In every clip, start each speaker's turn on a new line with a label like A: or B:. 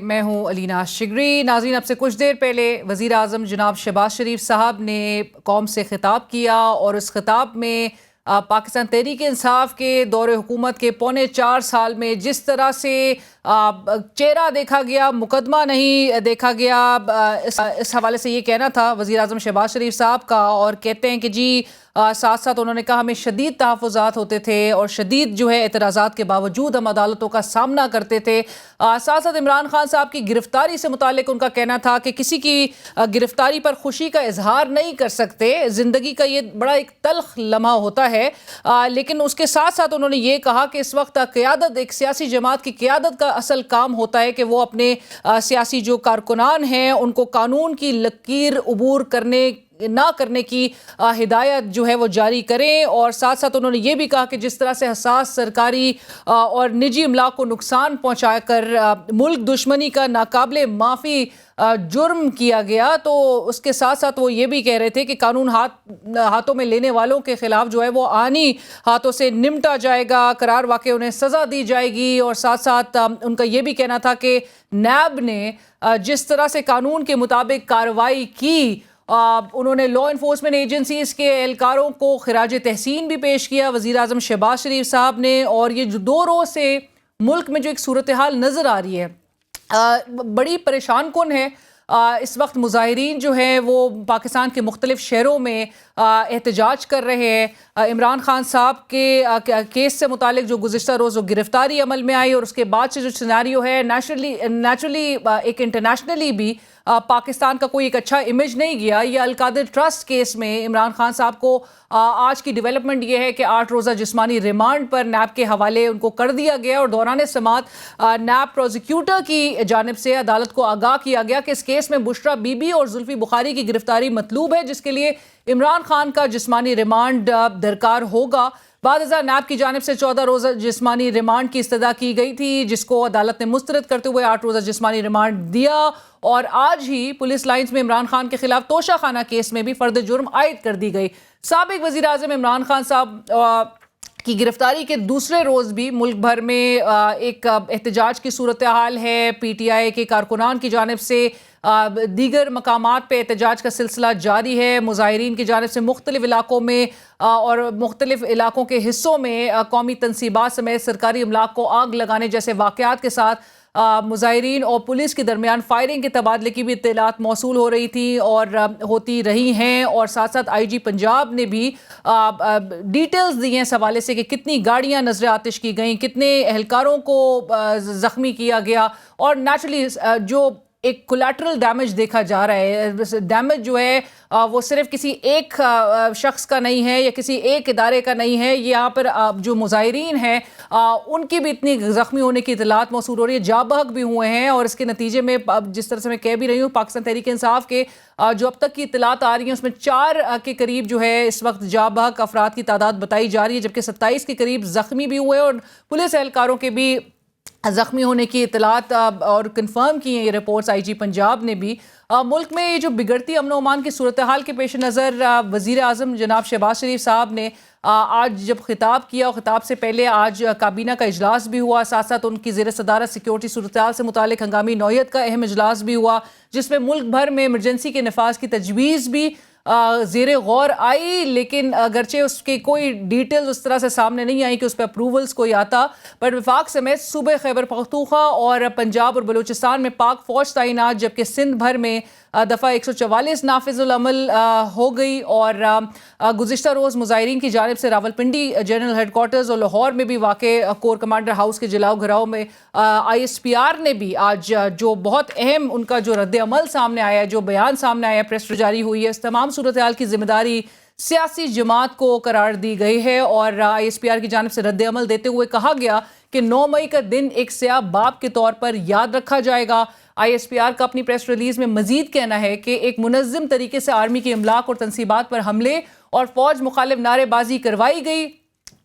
A: میں ہوں علینا شگری۔ ناظرین، اب سے کچھ دیر پہلے وزیر اعظم جناب شہباز شریف صاحب نے قوم سے خطاب کیا اور اس خطاب میں پاکستان تحریک انصاف کے دور حکومت کے 4.25 سال میں جس طرح سے چہرہ دیکھا گیا، مقدمہ نہیں دیکھا گیا، اس حوالے سے یہ کہنا تھا وزیر اعظم شہباز شریف صاحب کا، اور کہتے ہیں کہ جی ساتھ ساتھ انہوں نے کہا ہمیں شدید تحفظات ہوتے تھے اور شدید جو ہے اعتراضات کے باوجود ہم عدالتوں کا سامنا کرتے تھے۔ ساتھ ساتھ عمران خان صاحب کی گرفتاری سے متعلق ان کا کہنا تھا کہ کسی کی گرفتاری پر خوشی کا اظہار نہیں کر سکتے، زندگی کا یہ بڑا ایک تلخ لمحہ ہوتا ہے، لیکن اس کے ساتھ ساتھ انہوں نے یہ کہا کہ اس وقت قیادت، ایک سیاسی جماعت کی قیادت کا اصل کام ہوتا ہے کہ وہ اپنے سیاسی جو کارکنان ہیں ان کو قانون کی لکیر عبور نہ کرنے کی ہدایت جو ہے وہ جاری کریں، اور ساتھ ساتھ انہوں نے یہ بھی کہا کہ جس طرح سے حساس سرکاری اور نجی املاک کو نقصان پہنچا کر ملک دشمنی کا ناقابل معافی جرم کیا گیا، تو اس کے ساتھ ساتھ وہ یہ بھی کہہ رہے تھے کہ قانون ہاتھوں میں لینے والوں کے خلاف جو ہے وہ آئینی ہاتھوں سے نمٹا جائے گا، قرار واقع انہیں سزا دی جائے گی، اور ساتھ ساتھ ان کا یہ بھی کہنا تھا کہ نیب نے جس طرح سے قانون کے مطابق کارروائی کی، انہوں نے لا انفورسمنٹ ایجنسیز کے اہلکاروں کو خراج تحسین بھی پیش کیا وزیر اعظم شہباز شریف صاحب نے۔ اور یہ جو 2 روز سے ملک میں جو ایک صورتحال نظر آ رہی ہے بڑی پریشان کن ہے۔ اس وقت مظاہرین جو ہیں وہ پاکستان کے مختلف شہروں میں احتجاج کر رہے ہیں۔ عمران خان صاحب کے کیس سے متعلق جو گزشتہ روز وہ گرفتاری عمل میں آئی، اور اس کے بعد سے جو سیناریو ہے نیچرلی ایک انٹرنیشنلی بھی پاکستان کا کوئی ایک اچھا امیج نہیں گیا۔ یہ القادر ٹرسٹ کیس میں عمران خان صاحب کو آج کی ڈیولپمنٹ یہ ہے کہ 8 روزہ جسمانی ریمانڈ پر نیب کے حوالے ان کو کر دیا گیا، اور دوران سماعت نیب پروزیکیوٹر کی جانب سے عدالت کو آگاہ کیا گیا کہ اس کیس میں بشرا بی بی اور زلفی بخاری کی گرفتاری مطلوب ہے، جس کے لیے عمران خان کا جسمانی ریمانڈ درکار ہوگا۔ بعد ازاں نیب کی جانب سے 14 روزہ جسمانی ریمانڈ کی استدعا کی گئی تھی، جس کو عدالت نے مسترد کرتے ہوئے 8 روزہ جسمانی ریمانڈ دیا، اور آج ہی پولیس لائنز میں عمران خان کے خلاف توشہ خانہ کیس میں بھی فرد جرم عائد کر دی گئی۔ سابق وزیر اعظم عمران خان صاحب کی گرفتاری کے دوسرے روز بھی ملک بھر میں ایک احتجاج کی صورتحال ہے۔ پی ٹی آئی کے کارکنان کی جانب سے دیگر مقامات پہ احتجاج کا سلسلہ جاری ہے۔ مظاہرین کی جانب سے مختلف علاقوں میں اور مختلف علاقوں کے حصوں میں قومی تنصیبات سمیت سرکاری املاک کو آگ لگانے جیسے واقعات کے ساتھ مظاہرین اور پولیس کے درمیان فائرنگ کے تبادلے کی بھی اطلاعات موصول ہو رہی تھی اور ہوتی رہی ہیں، اور ساتھ ساتھ آئی جی پنجاب نے بھی ڈیٹیلز دی ہیں اس حوالے سے کہ کتنی گاڑیاں نذر آتش کی گئیں، کتنے اہلکاروں کو زخمی کیا گیا، اور نیچرلی جو ایک کولیٹرل ڈیمیج دیکھا جا رہا ہے، ڈیمیج جو ہے وہ صرف کسی ایک شخص کا نہیں ہے یا کسی ایک ادارے کا نہیں ہے، یہاں پر جو مظاہرین ہیں ان کی بھی اتنی زخمی ہونے کی اطلاعات موصول ہو رہی ہے، جاں بحق بھی ہوئے ہیں، اور اس کے نتیجے میں جس طرح سے میں کہہ بھی رہی ہوں پاکستان تحریک انصاف کے جو اب تک کی اطلاعات آ رہی ہیں اس میں 4 کے قریب جو ہے اس وقت جاں بحق افراد کی تعداد بتائی جا رہی ہے، جبکہ 27 کے قریب زخمی بھی ہوئے، اور پولیس اہلکاروں کے بھی زخمی ہونے کی اطلاعات اور کنفرم کی ہیں یہ رپورٹس آئی جی پنجاب نے بھی۔ ملک میں یہ جو بگڑتی امن و امان کی صورتحال کے پیش نظر وزیر اعظم جناب شہباز شریف صاحب نے آج جب خطاب کیا، اور خطاب سے پہلے آج کابینہ کا اجلاس بھی ہوا، ساتھ ساتھ ان کی زیر صدارت سیکیورٹی صورتحال سے متعلق ہنگامی نوعیت کا اہم اجلاس بھی ہوا، جس میں ملک بھر میں ایمرجنسی کے نفاذ کی تجویز بھی زیر غور آئی، لیکن اگرچہ اس کی کوئی ڈیٹیل اس طرح سے سامنے نہیں آئی کہ اس پہ اپروولز کوئی آتا، پر وفاق سمیت صوبہ خیبر پختونخوا اور پنجاب اور بلوچستان میں پاک فوج تعینات، جبکہ سندھ بھر میں دفعہ 144 نافذ العمل ہو گئی، اور گزشتہ روز مظاہرین کی جانب سے راولپنڈی جنرل ہیڈ کوارٹرز اور لاہور میں بھی واقع کور کمانڈر ہاؤس کے جلاؤ گھراؤ میں آئی ایس پی آر نے بھی آج جو بہت اہم ان کا جو رد عمل سامنے آیا ہے، جو بیان سامنے آیا ہے، پریس جاری ہوئی ہے، اس تمام صورتحال کی ذمہ داری سیاسی جماعت کو قرار دی گئی ہے، اور آئی ایس پی آر کی جانب سے رد عمل دیتے ہوئے کہا گیا کہ 9 مئی کا دن ایک سیاہ باپ کے طور پر یاد رکھا جائے گا۔ آئی ایس پی آر کا اپنی پریس ریلیز میں مزید کہنا ہے کہ ایک منظم طریقے سے آرمی کی املاک اور تنصیبات پر حملے اور فوج مخالف نعرے بازی کروائی گئی،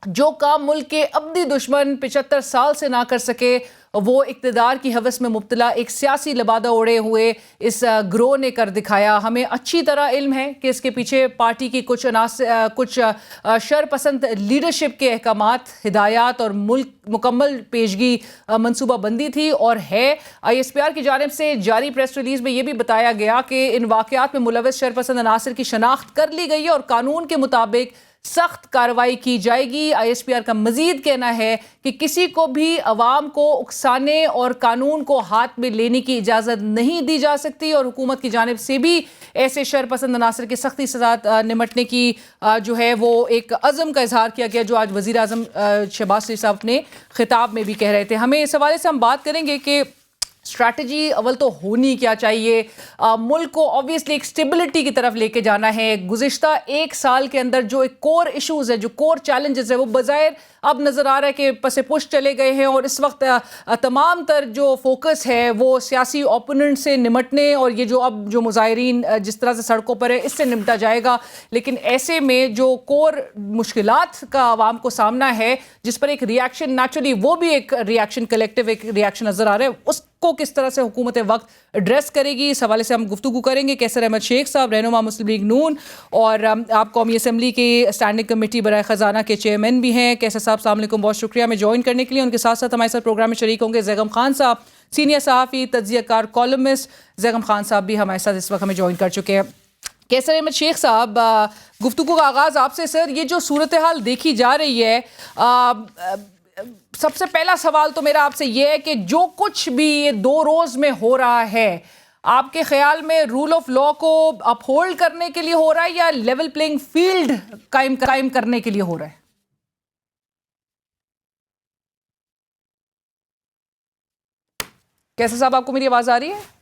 A: جو کام ملک کے ابدی دشمن 75 سال سے نہ کر سکے، وہ اقتدار کی حوث میں مبتلا ایک سیاسی لبادہ اڑے ہوئے اس گروہ نے کر دکھایا. ہمیں اچھی طرح علم ہے کہ اس کے پیچھے پارٹی کی کچھ شر پسند لیڈرشپ کے احکامات، ہدایات اور مکمل پیشگی منصوبہ بندی تھی اور ہے. ISPR کی جانب سے جاری پریس ریلیز میں یہ بھی بتایا گیا کہ ان واقعات میں ملوث شر پسند عناصر کی شناخت کر لی گئی ہے اور قانون کے مطابق سخت کارروائی کی جائے گی. ISPR کا مزید کہنا ہے کہ کسی کو بھی عوام کو اکسانے اور قانون کو ہاتھ میں لینے کی اجازت نہیں دی جا سکتی اور حکومت کی جانب سے بھی ایسے شر پسند عناصر کے سختی سے نمٹنے کی جو ہے وہ ایک عزم کا اظہار کیا گیا، جو آج وزیر اعظم شہباز شریف صاحب اپنے خطاب میں بھی کہہ رہے تھے. ہمیں اس حوالے سے ہم بات کریں گے کہ اسٹریٹجی اول تو ہونی کیا چاہیے. ملک کو آبویسلی ایک سٹیبلٹی کی طرف لے کے جانا ہے. گزشتہ ایک سال کے اندر جو ایک کور ایشوز ہے، جو کور چیلنجز ہے، وہ بظاہر اب نظر آ رہا ہے کہ پس پش چلے گئے ہیں اور اس وقت تمام تر جو فوکس ہے وہ سیاسی اوپوننٹ سے نمٹنے اور یہ جو اب جو مظاہرین جس طرح سے سڑکوں پر ہے اس سے نمٹا جائے گا. لیکن ایسے میں جو کور مشکلات کا عوام کو سامنا ہے، جس پر ایک ریاکشن نیچرلی وہ بھی ایک ریاکشن کلیکٹیو ایک ریاکشن نظر آ رہا ہے، اس کو کس طرح سے حکومت وقت ایڈریس کرے گی، اس حوالے سے ہم گفتگو کریں گے. کیسر احمد شیخ صاحب، رہنما مسلم لیگ نون اور آپ قومی اسمبلی کی اسٹینڈنگ کمیٹی برائے خزانہ کے چیئرمین بھی ہیں. کیسر صاحب السلام علیکم، بہت شکریہ ہمیں جوائن کرنے کے لیے. ان کے ساتھ ساتھ ہمارے ساتھ پروگرام میں شریک ہوں گے زیغم خان صاحب، سینئر صحافی، تجزیہ کار، کالمسٹ. زیغم خان صاحب بھی ہمارے ساتھ اس وقت ہمیں جوائن کر چکے ہیں. کیسر احمد شیخ صاحب، گفتگو کا آغاز آپ سے. سر، یہ جو صورتحال دیکھی جا رہی ہے، سب سے پہلا سوال تو میرا آپ سے یہ ہے کہ جو کچھ بھی یہ 2 روز میں ہو رہا ہے، آپ کے خیال میں رول آف لا کو اپ ہولڈ کرنے کے لیے ہو رہا ہے یا لیول پلینگ فیلڈ قائم کرنے کے لیے ہو رہا ہے؟ کیسے صاحب، آپ کو میری آواز آ رہی ہے؟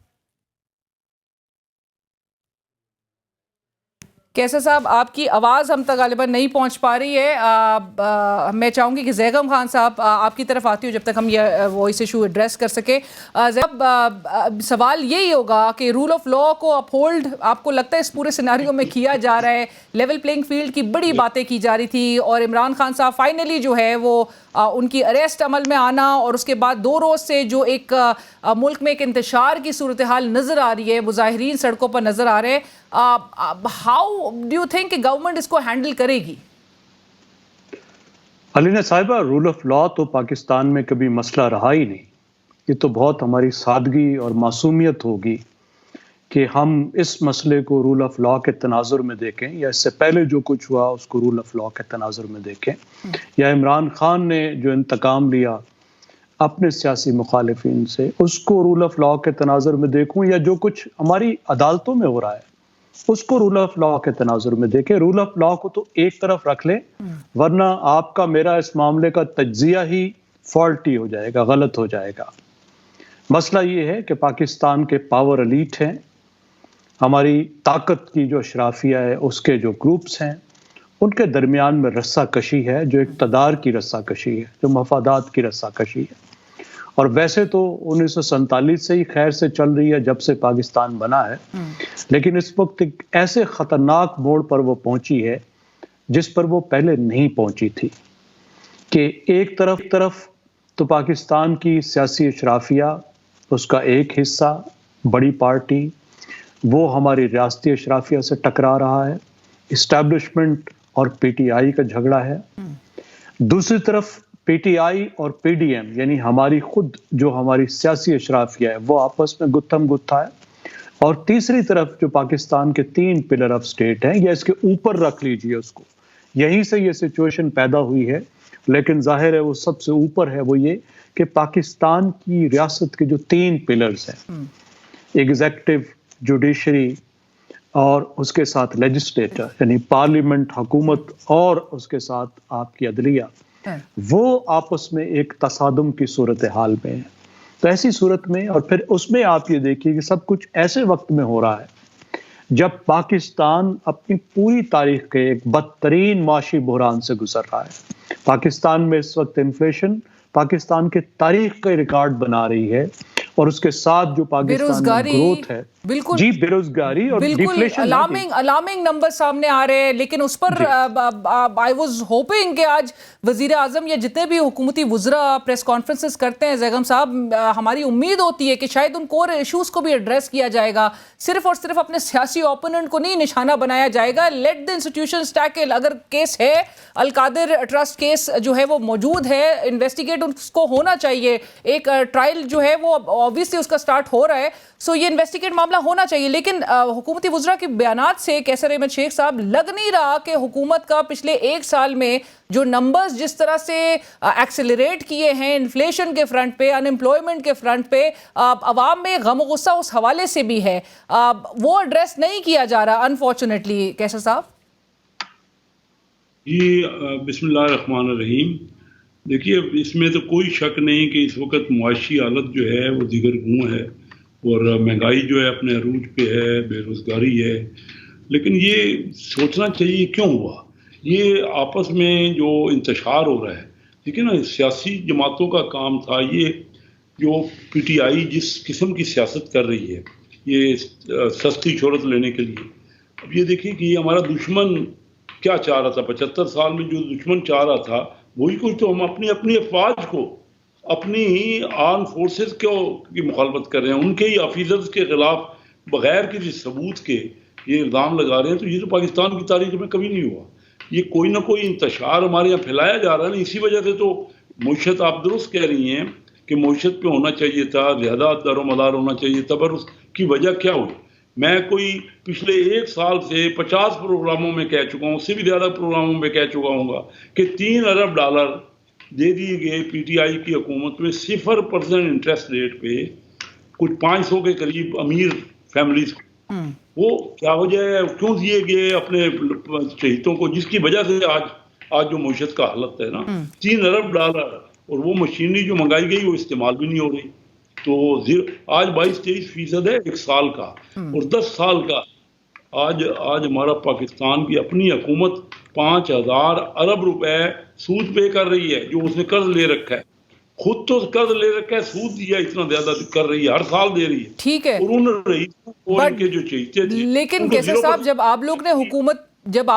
A: کیسے صاحب، آپ کی آواز ہم تک غالباً نہیں پہنچ پا رہی ہے. میں چاہوں گی کہ زیغم خان صاحب آپ کی طرف آتی ہوں جب تک ہم یہ وائس ایشو ایڈریس کر سکیں. سوال یہی ہوگا کہ رول آف لا کو اپ ہولڈ آپ کو لگتا ہے اس پورے سیناریو میں کیا جا رہا ہے؟ لیول پلینگ فیلڈ کی بڑی باتیں کی جا رہی تھی اور عمران خان صاحب فائنلی جو ہے وہ ان کی اریسٹ عمل میں آنا اور اس کے بعد 2 روز سے جو ایک ملک میں ایک انتشار کی صورتحال نظر آ رہی ہے، مظاہرین سڑکوں پر نظر آ رہے ہیں. ہاؤ ڈو یو تھنک کہ گورنمنٹ اس کو ہینڈل کرے گی؟
B: علینا صاحبہ، رول آف لا تو پاکستان میں کبھی مسئلہ رہا ہی نہیں. یہ تو بہت ہماری سادگی اور معصومیت ہوگی کہ ہم اس مسئلے کو رول آف لا کے تناظر میں دیکھیں یا اس سے پہلے جو کچھ ہوا اس کو رول آف لا کے تناظر میں دیکھیں، یا عمران خان نے جو انتقام لیا اپنے سیاسی مخالفین سے اس کو رول آف لا کے تناظر میں دیکھوں، یا جو کچھ ہماری عدالتوں میں ہو رہا ہے اس کو رول آف لا کے تناظر میں دیکھیں. رول آف لا کو تو ایک طرف رکھ لیں، ورنہ آپ کا میرا اس معاملے کا تجزیہ ہی فالٹی ہو جائے گا، غلط ہو جائے گا. مسئلہ یہ ہے کہ پاکستان کے پاور ایلیٹ ہیں، ہماری طاقت کی جو اشرافیہ ہے اس کے جو گروپس ہیں، ان کے درمیان میں رسہ کشی ہے، جو اقتدار کی رسہ کشی ہے، جو مفادات کی رسہ کشی ہے. اور ویسے تو 1947 سے ہی خیر سے چل رہی ہے جب سے پاکستان بنا ہے، لیکن اس وقت ایک ایسے خطرناک موڑ پر وہ پہنچی ہے جس پر وہ پہلے نہیں پہنچی تھی، کہ ایک طرف تو پاکستان کی سیاسی اشرافیہ، اس کا ایک حصہ بڑی پارٹی، وہ ہماری ریاستی اشرافیہ سے ٹکرا رہا ہے، اسٹیبلشمنٹ اور پی ٹی آئی کا جھگڑا ہے. دوسری طرف پی ٹی آئی اور پی ڈی ایم یعنی ہماری خود جو ہماری سیاسی اشرافیہ ہے وہ آپس میں گتھم گتھا ہے. اور تیسری طرف جو پاکستان کے 3 پلر آف سٹیٹ ہیں، یا اس کے اوپر رکھ لیجئے اس کو، یہیں سے یہ سچویشن پیدا ہوئی ہے. لیکن ظاہر ہے وہ سب سے اوپر ہے، وہ یہ کہ پاکستان کی ریاست کے جو 3 پلرز ہیں، ایگزیکٹو، جوڈیشری اور اس کے ساتھ لیجسلیٹر یعنی پارلیمنٹ، حکومت، اور اس کے ساتھ آپ کی عدلیہ، وہ آپس میں ایک تصادم کی صورتحال میں ہے. تو ایسی صورت میں، اور پھر اس میں آپ یہ دیکھیے کہ سب کچھ ایسے وقت میں ہو رہا ہے جب پاکستان اپنی پوری تاریخ کے ایک بدترین معاشی بحران سے گزر رہا ہے. پاکستان میں اس وقت انفلیشن پاکستان کے تاریخ کا ریکارڈ بنا رہی ہے، اور اس کے ساتھ جو پاکستان میں گروتھ ہے
A: بالکل
B: جی بیروزگاری اور ڈیفلیشن
A: الارمنگ نمبر سامنے آ رہے ہیں، لیکن اس پر آئی واز ہوپنگ کہ آج وزیر اعظم یا جتنے بھی حکومتی وزراء پریس کانفرنسز کرتے ہیں زیغم صاحب، ہماری امید ہوتی ہے کہ شاید ان کور ایشوز کو بھی ایڈریس کیا جائے گا، صرف اور صرف اپنے سیاسی اوپوننٹ کو نہیں نشانہ بنایا جائے گا. Let the institutions tackle. اگر کیس ہے القادر ٹرسٹ کیس جو ہے وہ موجود ہے، انویسٹیگیٹ اس کو ہونا چاہیے، ایک ٹرائل جو ہے وہ obviously اس کا سٹارٹ ہو رہا ہے، سو یہ انویسٹیگیٹ معاملہ ہونا چاہیے. لیکن حکومتی وزراء کے بیانات سے کیسر احمد شیخ صاحب لگ نہیں رہا کہ حکومت کا پچھلے ایک سال میں جو نمبرز جس طرح سے ایکسیلریٹ کیے ہیں انفلیشن کے فرنٹ پہ، ان امپلائمنٹ کے فرنٹ پہ، عوام میں غم و غصہ اس حوالے سے بھی ہے، وہ ایڈریس نہیں کیا جا رہا انفارچونیٹلی. کیسر صاحب
C: جی بسم اللہ الرحمن الرحیم. دیکھیے اس میں تو کوئی شک نہیں کہ اس وقت معاشی حالت جو ہے وہ دیگر گوں ہے اور مہنگائی جو ہے اپنے عروج پہ ہے، بے روزگاری ہے. لیکن یہ سوچنا چاہیے کیوں ہوا یہ آپس میں جو انتشار ہو رہا ہے. ٹھیک ہے نا، سیاسی جماعتوں کا کام تھا یہ، جو پی ٹی آئی جس قسم کی سیاست کر رہی ہے یہ سستی شہرت لینے کے لیے. اب یہ دیکھیں کہ یہ ہمارا دشمن کیا چاہ رہا تھا 75 سال میں، جو دشمن چاہ رہا تھا وہی کچھ تو ہم اپنی افواج کو، اپنی آرم فورسز کی مخالفت کر رہے ہیں، ان کے ہی آفیسرز کے خلاف بغیر کسی ثبوت کے یہ الزام لگا رہے ہیں. تو یہ تو پاکستان کی تاریخ میں کبھی نہیں ہوا. یہ کوئی نہ کوئی انتشار ہمارے یہاں پھیلایا جا رہا ہے نا. اسی وجہ سے تو معیشت آپ درست کہہ رہی ہیں کہ معیشت پہ ہونا چاہیے تھا، زیادہ دار و مدار ہونا چاہیے تھا، پر اس کی وجہ کیا ہوئی؟ میں کوئی پچھلے ایک سال سے 50 پروگراموں میں کہہ چکا ہوں، اس سے بھی زیادہ پروگراموں میں کہہ چکا ہوں گا کہ $3 ارب دے دیے گئے پی ٹی آئی کی حکومت میں 0% انٹرسٹ ریٹ پہ کچھ 500 کے قریب امیر فیملیز کو. وہ کیا وجہ ہے، کیوں دیے گئے اپنے شہیدوں کو، جس کی وجہ سے آج جو معیشت کا حالت ہے نا $3 ارب، اور وہ مشینری جو منگائی گئی وہ استعمال بھی نہیں ہو رہی. تو آج 22-23% ہے ایک سال کا، اور 10 سال کا. آج ہمارا پاکستان کی اپنی حکومت 5000 ارب روپے سود پے کر رہی ہے، جو اس نے قرض لے رکھا ہے. خود تو قرض لے رکھا ہے، سود دیا اتنا زیادہ کر رہی ہے، ہر سال دے رہی ہے.
A: ٹھیک ہے،
C: اور ان رئیسوں کو ان کے جو چہیتے تھے.
A: لیکن کیسر صاحب جب آپ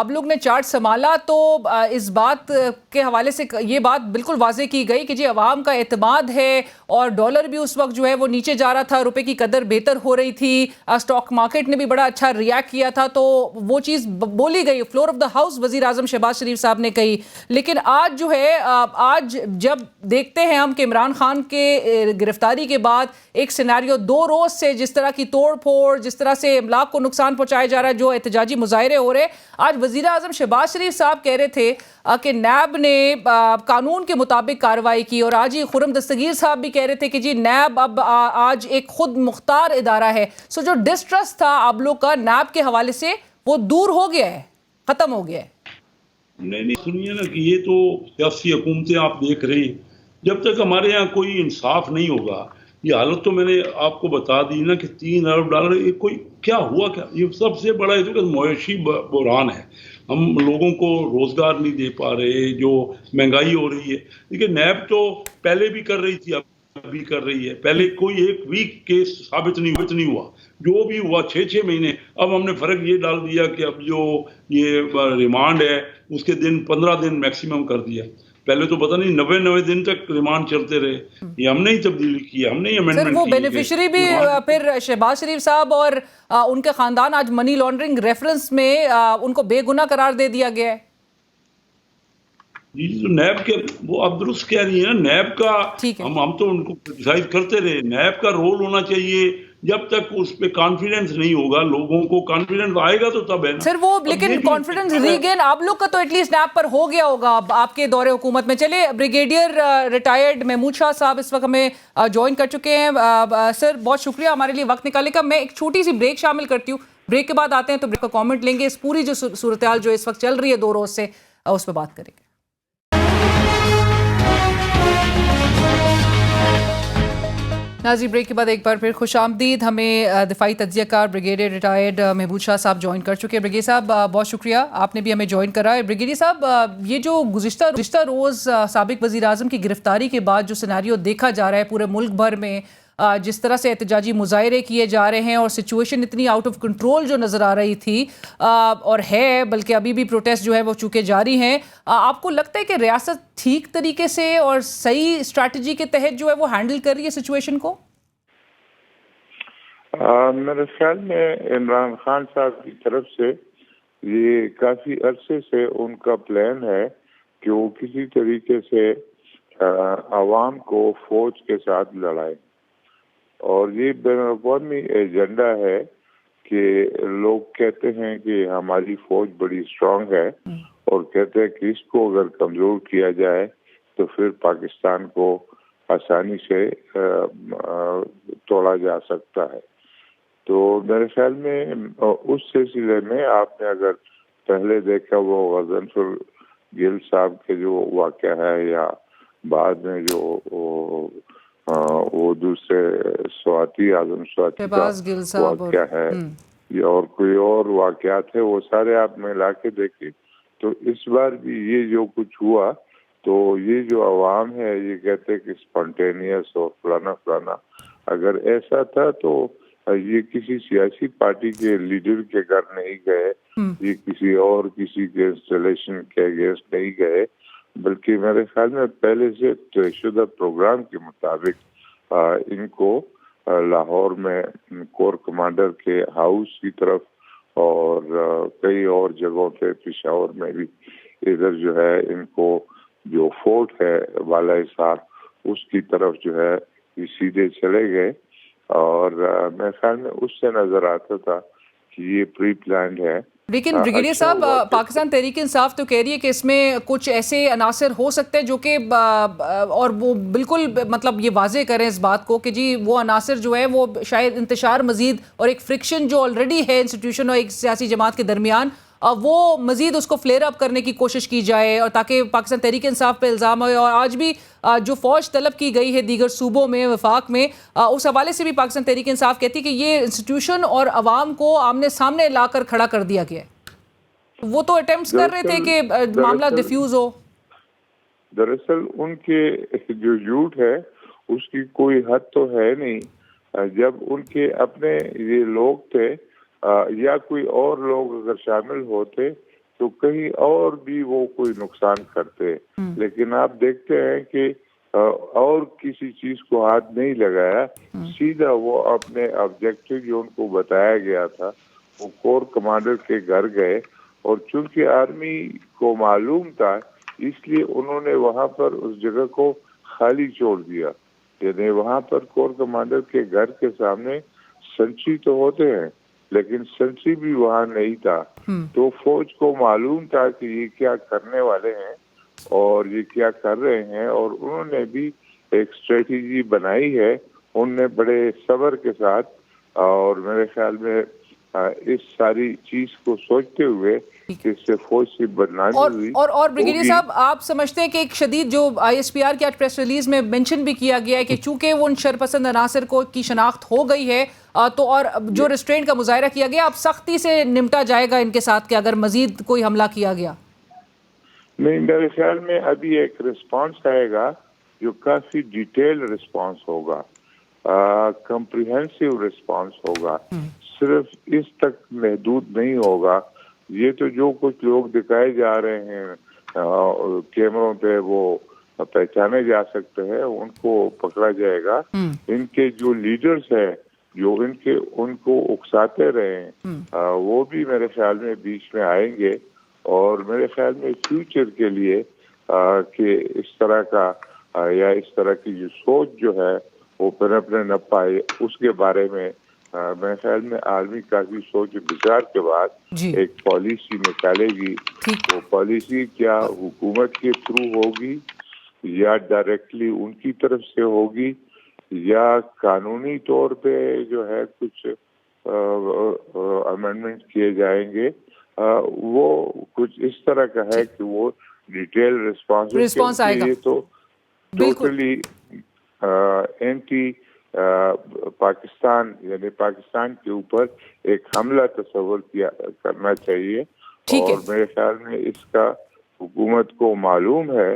A: لوگ نے چارج سنبھالا تو اس بات کے حوالے سے یہ بات بالکل واضح کی گئی کہ جی عوام کا اعتماد ہے، اور ڈالر بھی اس وقت جو ہے وہ نیچے جا رہا تھا، روپے کی قدر بہتر ہو رہی تھی، اسٹاک مارکیٹ نے بھی بڑا اچھا ریاکٹ کیا تھا، تو وہ چیز بولی گئی، فلور آف دا ہاؤس وزیر اعظم شہباز شریف صاحب نے کہی. لیکن آج جو ہے، آج جب دیکھتے ہیں ہم کہ عمران خان کے گرفتاری کے بعد ایک سیناریو 2 روز سے جس طرح کی توڑ پھوڑ، جس طرح سے املاک کو نقصان پہنچایا جا رہا ہے، جو احتجاجی مظاہرے ہو رہے، آج وزیر اعظم شہباز شریف صاحب کہہ رہے تھے کہ نیب نے قانون کے مطابق کارروائی کی، اور آج ہی خرم دستگیر صاحب بھی کہہ رہے تھے کہ جی نیب اب آج ایک خود مختار ادارہ ہے. سو جو ڈسٹرسٹ تھا آپ لوگ کا نیب کے حوالے سے وہ دور ہو گیا ہے، ختم ہو گیا ہے.
C: نہیں سنیے نا کہ یہ تو سیاسی حکومتیں آپ دیکھ رہے ہیں، جب تک ہمارے یہاں کوئی انصاف نہیں ہوگا. یہ حالت تو میں نے آپ کو بتا دی نا کہ $3 ارب یہ کوئی کیا ہوا، کیا یہ سب سے بڑا معاشی بحران ہے. ہم لوگوں کو روزگار نہیں دے پا رہے، جو مہنگائی ہو رہی ہے. لیکن نیب تو پہلے بھی کر رہی تھی، اب بھی کر رہی ہے. پہلے کوئی ایک ویک کیس ثابت نہیں ہوا، جو بھی ہوا 6 مہینے. اب ہم نے فرق یہ ڈال دیا کہ اب جو یہ ریمانڈ ہے اس کے دن 15 دن میکسیمم کر دیا. پہلے تو پتہ نہیں 90 دن تک ریمانڈ چلتے رہے. یہ ہم نے ہی تبدیلی کی ہے، ہم نے ہی امینڈمنٹ کی ہے.
A: پھر وہ بینیفیشری بھی پھر شہباز شریف صاحب اور ان کے خاندان آج منی لانڈرنگ ریفرنس میں ان کو بے گناہ قرار دے دیا گیا ہے.
C: جی تو نیب کے وہ آپ درست کہہ رہی ہیں نا، نیب کا ہم تو ان کو کرٹیسائز کرتے رہے. نیب کا رول ہونا چاہیے، جب تک اس پہ کانفیڈنس نہیں ہوگا، لوگوں کو کانفیڈنس آئے گا تو تب ہے نا
A: سر وہ. لیکن کانفیڈنس ریگین آپ لوگ کا تو ایٹ لیسٹ نیب پر ہو گیا ہوگا آپ کے دور حکومت میں. چلے بریگیڈیئر ریٹائرڈ محمود شاہ صاحب اس وقت ہمیں جوائن کر چکے ہیں. سر بہت شکریہ ہمارے لیے وقت نکالنے کا. میں ایک چھوٹی سی بریک شامل کرتی ہوں، بریک کے بعد آتے ہیں تو بریک کا کامنٹ لیں گے، اس پوری جو صورتحال جو اس وقت چل رہی ہے 2 روز سے اس پہ بات کریں گے. ناظرین بریک کے بعد ایک بار پھر خوش آمدید. ہمیں دفاعی تجزیہ کار بریگیڈیئر ریٹائرڈ محمود شاہ صاحب جوائن کر چکے ہیں. بریگیڈیئر صاحب بہت شکریہ، آپ نے بھی ہمیں جوائن کرا ہے. بریگیڈیئر صاحب یہ جو گزشتہ روز سابق وزیر اعظم کی گرفتاری کے بعد جو سیناریو دیکھا جا رہا ہے پورے ملک بھر میں، جس طرح سے احتجاجی مظاہرے کیے جا رہے ہیں اور سچویشن اتنی آؤٹ آف کنٹرول جو نظر آ رہی تھی اور ہے، بلکہ ابھی بھی پروٹیسٹ جو ہے وہ چونکہ جاری ہیں، آپ کو لگتا ہے کہ ریاست ٹھیک طریقے سے اور صحیح اسٹریٹجی کے تحت جو ہے وہ ہینڈل کر رہی ہے سچویشن کو؟
D: میرے خیال میں عمران خان صاحب کی طرف سے یہ کافی عرصے سے ان کا پلان ہے کہ وہ کسی طریقے سے عوام کو فوج کے ساتھ لڑائے، اور یہ بین الاقوامی ایجنڈا ہے کہ لوگ کہتے ہیں کہ ہماری فوج بڑی اسٹرانگ ہے، اور کہتے ہیں کہ اس کو اگر کمزور کیا جائے تو پھر پاکستان کو آسانی سے توڑا جا سکتا ہے۔ تو میرے خیال میں اس سلسلے میں آپ نے اگر پہلے دیکھا وہ غضنفر گل صاحب کے جو واقعہ ہے، یا بعد میں جو وہ دوسرے سواتی اعظم سواتی کا واقعہ ہے، یا اور کوئی اور واقعات ہے، وہ سارے آپ ملا کے دیکھیں تو اس بار بھی یہ جو کچھ ہوا تو یہ جو عوام ہے یہ کہتے کہ اسپونٹینیس اور فلانا فلانا، اگر ایسا تھا تو یہ کسی سیاسی پارٹی کے لیڈر کے گھر نہیں گئے، یہ کسی اور کسی کے انسٹالیشن کے اگینسٹ نہیں گئے، بلکہ میرے خیال میں پہلے سے طے شدہ پروگرام کے مطابق ان کو لاہور میں کور کمانڈر کے ہاؤس کی طرف اور کئی اور جگہوں پہ، پشاور میں بھی ادھر جو ہے ان کو جو فورٹ ہے والا حصار اس کی طرف جو ہے یہ سیدھے چلے گئے، اور میرے خیال میں اس سے نظر آتا تھا کہ یہ پری پلانڈ ہے۔
A: لیکن بریگیڈیئر صاحب، پاکستان تحریک انصاف تو کہہ رہی ہے کہ اس میں کچھ ایسے عناصر ہو سکتے ہیں جو کہ اور وہ بالکل مطلب یہ واضح کریں اس بات کو کہ جی وہ عناصر جو ہے وہ شاید انتشار مزید اور ایک فرکشن جو آلریڈی ہے انسٹیٹیوشن اور ایک سیاسی جماعت کے درمیان، وہ مزید اس کو فلیئر اپ کرنے کی کوشش کی جائے، اور تاکہ پاکستان تحریک انصاف پہ الزام ہوئے، اور آج بھی جو فوج طلب کی گئی ہے دیگر صوبوں میں وفاق میں، اس حوالے سے بھی پاکستان تحریک انصاف کہتی ہے کہ یہ انسٹیٹیوشن اور عوام کو آمنے سامنے لا کر کھڑا کر دیا گیا ہے۔ وہ تو اٹیمپٹس کر رہے تھے کہ معاملہ ڈیفیوز ہو۔
D: دراصل ان کے جو جھوٹ ہے اس کی کوئی حد تو ہے نہیں، جب ان کے اپنے یہ لوگ تھے یا کوئی اور لوگ اگر شامل ہوتے تو کہیں اور بھی وہ کوئی نقصان کرتے، لیکن آپ دیکھتے ہیں کہ اور کسی چیز کو ہاتھ نہیں لگایا، سیدھا وہ اپنے آبجیکٹو جو ان کو بتایا گیا تھا وہ کور کمانڈر کے گھر گئے، اور چونکہ آرمی کو معلوم تھا اس لیے انہوں نے وہاں پر اس جگہ کو خالی چھوڑ دیا، یعنی وہاں پر کور کمانڈر کے گھر کے سامنے سنچری تو ہوتے ہیں لیکن سنچری بھی وہاں نہیں تھا، تو فوج کو معلوم تھا کہ یہ کیا کرنے والے ہیں اور یہ کیا کر رہے ہیں، اور انہوں نے بھی ایک اسٹریٹجی بنائی ہے، انہوں نے بڑے صبر کے ساتھ اور میرے خیال میں اس ساری چیز کو سوچتے ہوئے کہ اس سے فوج سے بدنامی ہوئی۔
A: اور بریگیڈیئر صاحب، آپ سمجھتے ہیں کہ ایک شدید جو آئی ایس پی آر کی آج پریس ریلیز میں مینشن بھی کیا گیا ہے کہ چونکہ وہ ان شرپسند عناصر کو کی شناخت ہو گئی ہے تو اور جو ریسٹرینٹ کا مظاہرہ کیا گیا اب سختی سے نمٹا جائے گا ان کے ساتھ کہ اگر مزید کوئی حملہ کیا گیا؟
D: نہیں، میرے خیال میں ابھی ایک رسپانس آئے گا جو کافی ڈیٹیل رسپانس ہوگا، کمپریہنسو رسپانس ہوگا، صرف اس تک محدود نہیں ہوگا۔ یہ تو جو کچھ لوگ دکھائے جا رہے ہیں کیمروں پہ وہ پہچانے جا سکتے ہیں، ان کو پکڑا جائے گا۔ ان کے جو لیڈرز ہیں جو ان کو اکساتے رہے ہیں وہ بھی میرے خیال میں بیچ میں آئیں گے، اور میرے خیال میں فیوچر کے لیے کہ اس طرح کا یا اس طرح کی جو سوچ جو ہے وہ پنپنے نہ پائے، اس کے بارے میں میرے خیال میں آرمی کافی سوچ بچار کے بعد ایک پالیسی نکالے گی۔ وہ پالیسی کیا حکومت کے تھرو ہوگی یا ڈائریکٹلی ان کی طرف سے ہوگی یا قانونی طور پہ جو ہے کچھ امینڈمنٹ کیے جائیں گے، وہ کچھ اس طرح کا ہے کہ وہ ڈیٹیل رسپانس آئے گا۔ یہ تو ٹوٹلی اینٹی پاکستان، یعنی پاکستان کے اوپر ایک حملہ تصور کرنا چاہیے، اور میرے خیال میں اس کا حکومت کو معلوم ہے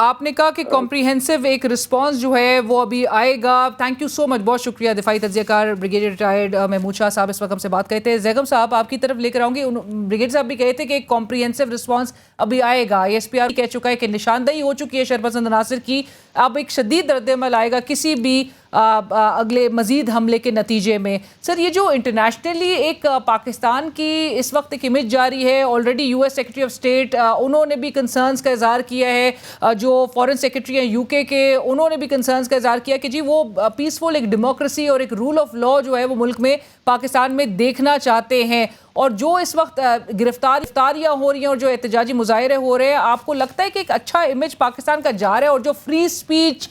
A: آپ نے کہا کہ کمپریہنسو ایک رسپانس جو ہے وہ ابھی آئے گا. تھینک یو سو مچ، بہت شکریہ. دفاعی تجزیہ کار بریگیڈیئر ریٹائرڈ محمود شاہ صاحب اس وقت ہم سے بات کرتے ہیں. زیغم صاحب آپ کی طرف لے کر آؤں گی. بریگیڈیئر صاحب بھی کہے تھے کہ ایک کمپریہنسو رسپانس ابھی آئے گا. ایس پی آر کہہ چکا ہے کہ نشاندہی ہو چکی ہے شرپسند عناصر کی، اب ایک شدید رد عمل آئے گا کسی بھی اگلے مزید حملے کے نتیجے میں. سر یہ جو انٹرنیشنلی ایک پاکستان کی اس وقت ایک امیج جاری ہے، already U S secretary of state انہوں نے بھی کنسرنز کا اظہار کیا ہے، جو فارن سیکرٹری ہیں یو کے انہوں نے بھی کنسرنز کا اظہار کیا کہ جی وہ پیسفل ایک ڈیموکریسی اور ایک رول آف لا جو ہے وہ ملک میں پاکستان میں دیکھنا چاہتے ہیں. اور جو اس وقت گرفتاریاں ہو رہی ہیں اور جو احتجاجی مظاہرے ہو رہے ہیں، آپ کو لگتا ہے کہ ایک اچھا امیج پاکستان کا جا رہا ہے اور جو فری سپیچ،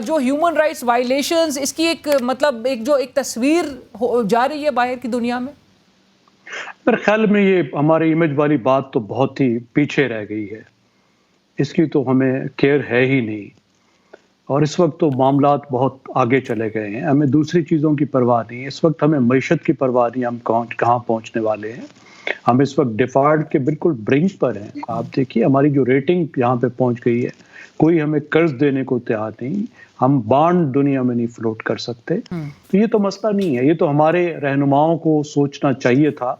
A: جو ہیومن رائٹس وائلیشنز، اس کی ایک مطلب ایک تصویر جا رہی ہے باہر کی دنیا میں؟
B: میرے خیال میں یہ ہمارے امیج والی بات تو بہت ہی پیچھے رہ گئی ہے، اس کی تو ہمیں کیئر ہے ہی نہیں، اور اس وقت تو معاملات بہت آگے چلے گئے ہیں. ہمیں دوسری چیزوں کی پرواہ نہیں، اس وقت ہمیں معیشت کی پرواہ نہیں، ہم کہاں پہنچنے والے ہیں. ہم اس وقت ڈیفالٹ کے بالکل برنک پر ہیں. آپ دیکھیے ہماری جو ریٹنگ یہاں پہ پہنچ گئی ہے، کوئی ہمیں قرض دینے کو تیار نہیں، ہم بانڈ دنیا میں نہیں فلوٹ کر سکتے. تو یہ تو مسئلہ نہیں ہے، یہ تو ہمارے رہنماؤں کو سوچنا چاہیے تھا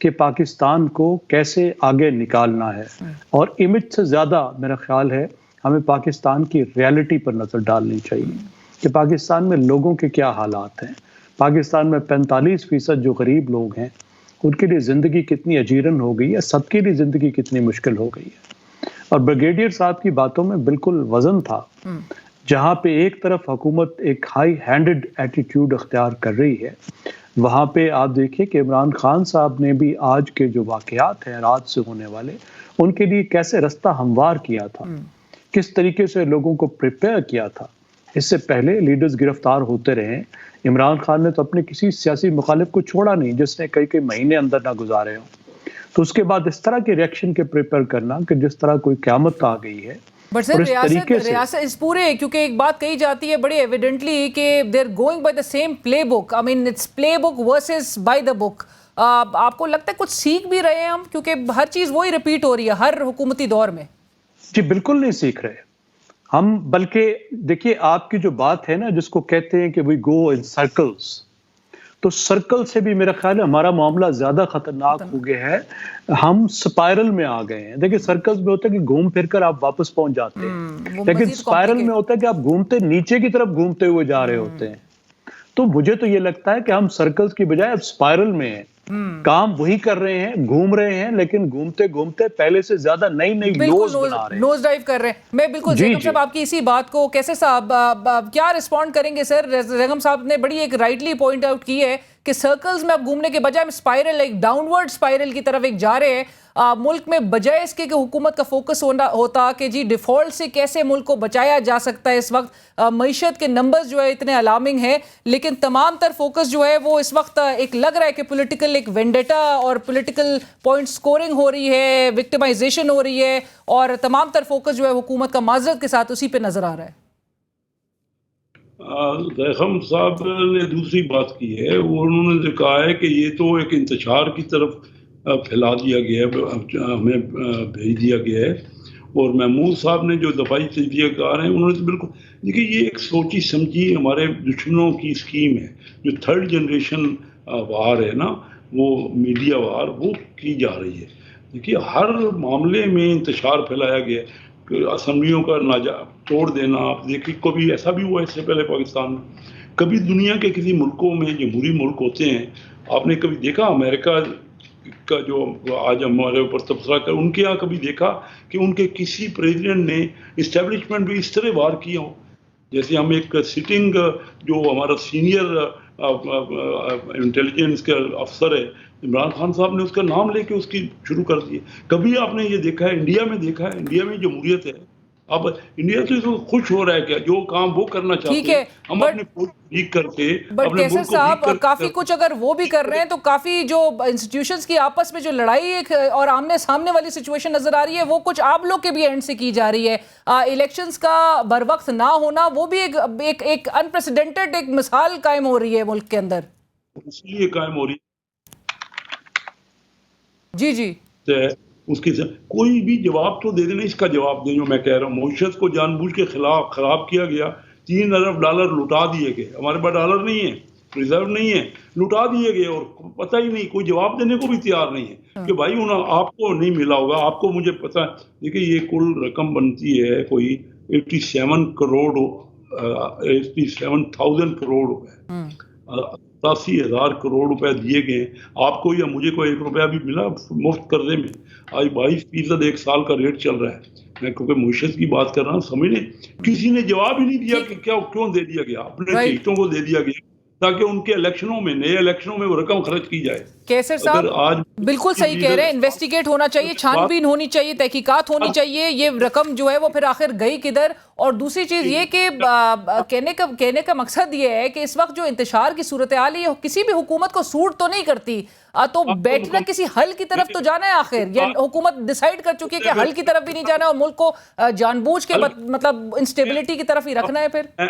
B: کہ پاکستان کو کیسے آگے نکالنا ہے. اور امیج سے زیادہ میرا خیال ہے ہمیں پاکستان کی ریالٹی پر نظر ڈالنی چاہیے کہ پاکستان میں لوگوں کے کیا حالات ہیں. پاکستان میں 45% جو غریب لوگ ہیں ان کے لیے زندگی کتنی اجیرن ہو گئی ہے، سب کے لیے زندگی کتنی مشکل ہو گئی ہے. اور بریگیڈیئر صاحب کی باتوں میں بالکل وزن تھا، جہاں پہ ایک طرف حکومت ایک ہائی ہینڈڈ ایٹیٹیوڈ اختیار کر رہی ہے، وہاں پہ آپ دیکھیں کہ عمران خان صاحب نے بھی آج کے جو واقعات ہیں رات سے ہونے والے، ان کے لیے کیسے رستہ ہموار کیا تھا، کس طریقے سے لوگوں کو پریپیئر کیا تھا. اس سے پہلے لیڈرز گرفتار ہوتے رہے، عمران خان نے تو اپنے کسی سیاسی مخالف کو چھوڑا نہیں جس نے کئی مہینے اندر نہ گزارے ہوں. تو اس کے بعد اس طرح کے ریئیکشن کے پریپیئر کرنا کہ جس طرح کوئی قیامت آ گئی ہے.
A: بٹ سر ریاست اس پورے، کیونکہ ایک بات کہی جاتی ہے بڑی ایویڈنٹلی کہ they are going by the same playbook. I mean it's playbook versus by the book. آپ کو لگتا ہے کچھ سیکھ بھی رہے ہیں ہم، کیونکہ ہر چیز وہی ریپیٹ ہو رہی ہے ہر حکومتی دور میں؟
B: جی بالکل نہیں سیکھ رہے ہم، بلکہ دیکھیے آپ کی جو بات ہے نا جس کو کہتے ہیں کہ وی گو ان سرکلز، تو سرکل سے بھی میرا خیال ہے ہمارا معاملہ زیادہ خطرناک ہو گیا ہے. ہم سپائرل میں آ گئے ہیں. دیکھیں سرکلز میں ہوتا ہے کہ گھوم پھر کر آپ واپس پہنچ جاتے ہیں، لیکن سپائرل میں ہوتا ہے کہ آپ گھومتے نیچے کی طرف گھومتے ہوئے جا رہے ہوتے ہیں. تو مجھے تو یہ لگتا ہے کہ ہم سرکلز کی بجائے اب سپائرل میں ہیں، کام وہی کر رہے ہیں، گھوم رہے ہیں، لیکن گھومتے گھومتے پہلے سے زیادہ نئی لوز بنا رہے ہیں،
A: نوز ڈائیو کر رہے ہیں. میں بالکل زیغم صاحب آپ کی اسی بات کو کیسے صاحب کیا رسپونڈ کریں گے؟ سر زیغم صاحب نے بڑی ایک رائٹلی پوائنٹ آؤٹ کی ہے کہ سرکلز میں اب گھومنے کے بجائے ہم سپائرل، ایک ڈاؤن ورڈ سپائرل کی طرف ایک جا رہے ہیں. ملک میں بجائے اس کے کہ حکومت کا فوکس ہوتا کہ جی ڈیفالٹ سے کیسے ملک کو بچایا جا سکتا ہے. اس وقت معیشت کے نمبرز جو ہے اتنے الارمنگ ہیں، لیکن تمام تر فوکس جو ہے وہ اس وقت ایک لگ رہا ہے کہ پولیٹیکل ایک وینڈیٹا اور پولیٹیکل پوائنٹ سکورنگ ہو رہی ہے، وکٹمائزیشن ہو رہی ہے، اور تمام تر فوکس جو ہے حکومت کا معذرت کے ساتھ اسی پہ نظر آ رہا ہے.
C: زیغم صاحب نے دوسری بات کی ہے، وہ انہوں نے کہا ہے کہ یہ تو ایک انتشار کی طرف پھیلا دیا گیا ہے، ہمیں بھیج دیا گیا ہے. اور محمود صاحب نے جو دفاعی تجزیہ کار ہیں انہوں نے بالکل دیکھیے یہ ایک سوچی سمجھی ہمارے دشمنوں کی اسکیم ہے. جو تھرڈ جنریشن وار ہے نا، وہ میڈیا وار وہ کی جا رہی ہے. دیکھیے ہر معاملے میں انتشار پھیلایا گیا ہے، اسمبلیوں کا توڑ دینا. آپ دیکھیے کبھی ایسا بھی ہوا اس سے پہلے پاکستان میں، کبھی دنیا کے کسی ملکوں میں جمہوری ملک ہوتے ہیں، آپ نے کبھی دیکھا امریکہ کا جو آج ہمارے اوپر تبصرہ کر، ان کے یہاں کبھی دیکھا کہ ان کے کسی پریزیڈنٹ نے اسٹیبلشمنٹ بھی اس طرح وار کیا ہو؟ جیسے ہم ایک سٹنگ جو ہمارا سینئر انٹیلیجنس کا افسر ہے عمران خان صاحب نے اس کا نام لے کے اس کی شروع کر دی. کبھی آپ نے یہ دیکھا ہے انڈیا میں؟ دیکھا ہے انڈیا میں جمہوریت ہے، اب انڈیا سے خوش ہو رہا ہے کیا جو کام وہ کرنا چاہتے ہیں ہم اپنے لیک کر کے
A: بٹ کیسر صاحب کافی کچھ اگر وہ بھی کر رہے ہیں تو کافی جو انسٹیٹیوشنز کی آپس میں جو لڑائی اور آمنے سامنے والی سچویشن نظر آ رہی ہے وہ کچھ آپ لوگ کے بھی اینڈ سے کی جا رہی ہے. الیکشنز کا بر وقت نہ ہونا وہ بھی ایک انپریسیڈنٹڈ ایک مثال قائم ہو رہی ہے ملک کے اندر، اس لیے
C: قائم ہو رہی
A: جی
C: اس کے کوئی بھی جواب تو دے دینا. اس کا جواب دیں جو میں کہہ رہا ہوں. معیشت کو جان بوجھ کے خراب کیا گیا. $3 ارب لٹا دیے گئے. ہمارے پاس ڈالر نہیں ہے, ریزرو نہیں ہے, لٹا دیے گئے اور پتہ ہی نہیں, کوئی جواب دینے کو بھی تیار نہیں ہے کہ بھائی آپ کو نہیں ملا ہوگا, آپ کو مجھے پتہ ہے. دیکھیے یہ کل رقم بنتی ہے کوئی 87,000 کروڑ روپے. 87,000 کروڑ روپے دیے گئے. آپ کو یا مجھے کو 1 روپیہ بھی ملا مفت قرضے میں؟ آج 22% 1 سال کا ریٹ چل رہا ہے. میں کیونکہ معیشت کی بات کر رہا ہوں, سمجھ لیں کسی نے جواب ہی نہیں دیا کہ کیوں دے دیا گیا. اپنے شہیدوں کو دے دیا گیا تاکہ ان کے الیکشنوں میں, نئے الیکشنوں میں وہ رقم خرچ کی جائے.
A: کیسر صاحب بالکل صحیح کہہ رہے ہیں, انویسٹیگیٹ ہونا چاہیے, چھان بین ہونی چاہیے, تحقیقات ہونی چاہیے. یہ رقم جو ہے وہ پھر آخر گئی کدھر؟ اور دوسری چیز یہ کہ کہنے کا مقصد یہ ہے کہ اس وقت جو انتشار کی صورتحال ہے کسی بھی حکومت کو سوٹ تو نہیں کرتی, تو بیٹھنا کسی حل کی طرف تو جانا ہے آخر. یہ حکومت ڈیسائیڈ کر چکی ہے کہ حل کی طرف بھی نہیں جانا اور ملک کو جان بوجھ کے مطلب انسٹیبلٹی کی طرف ہی رکھنا ہے. پھر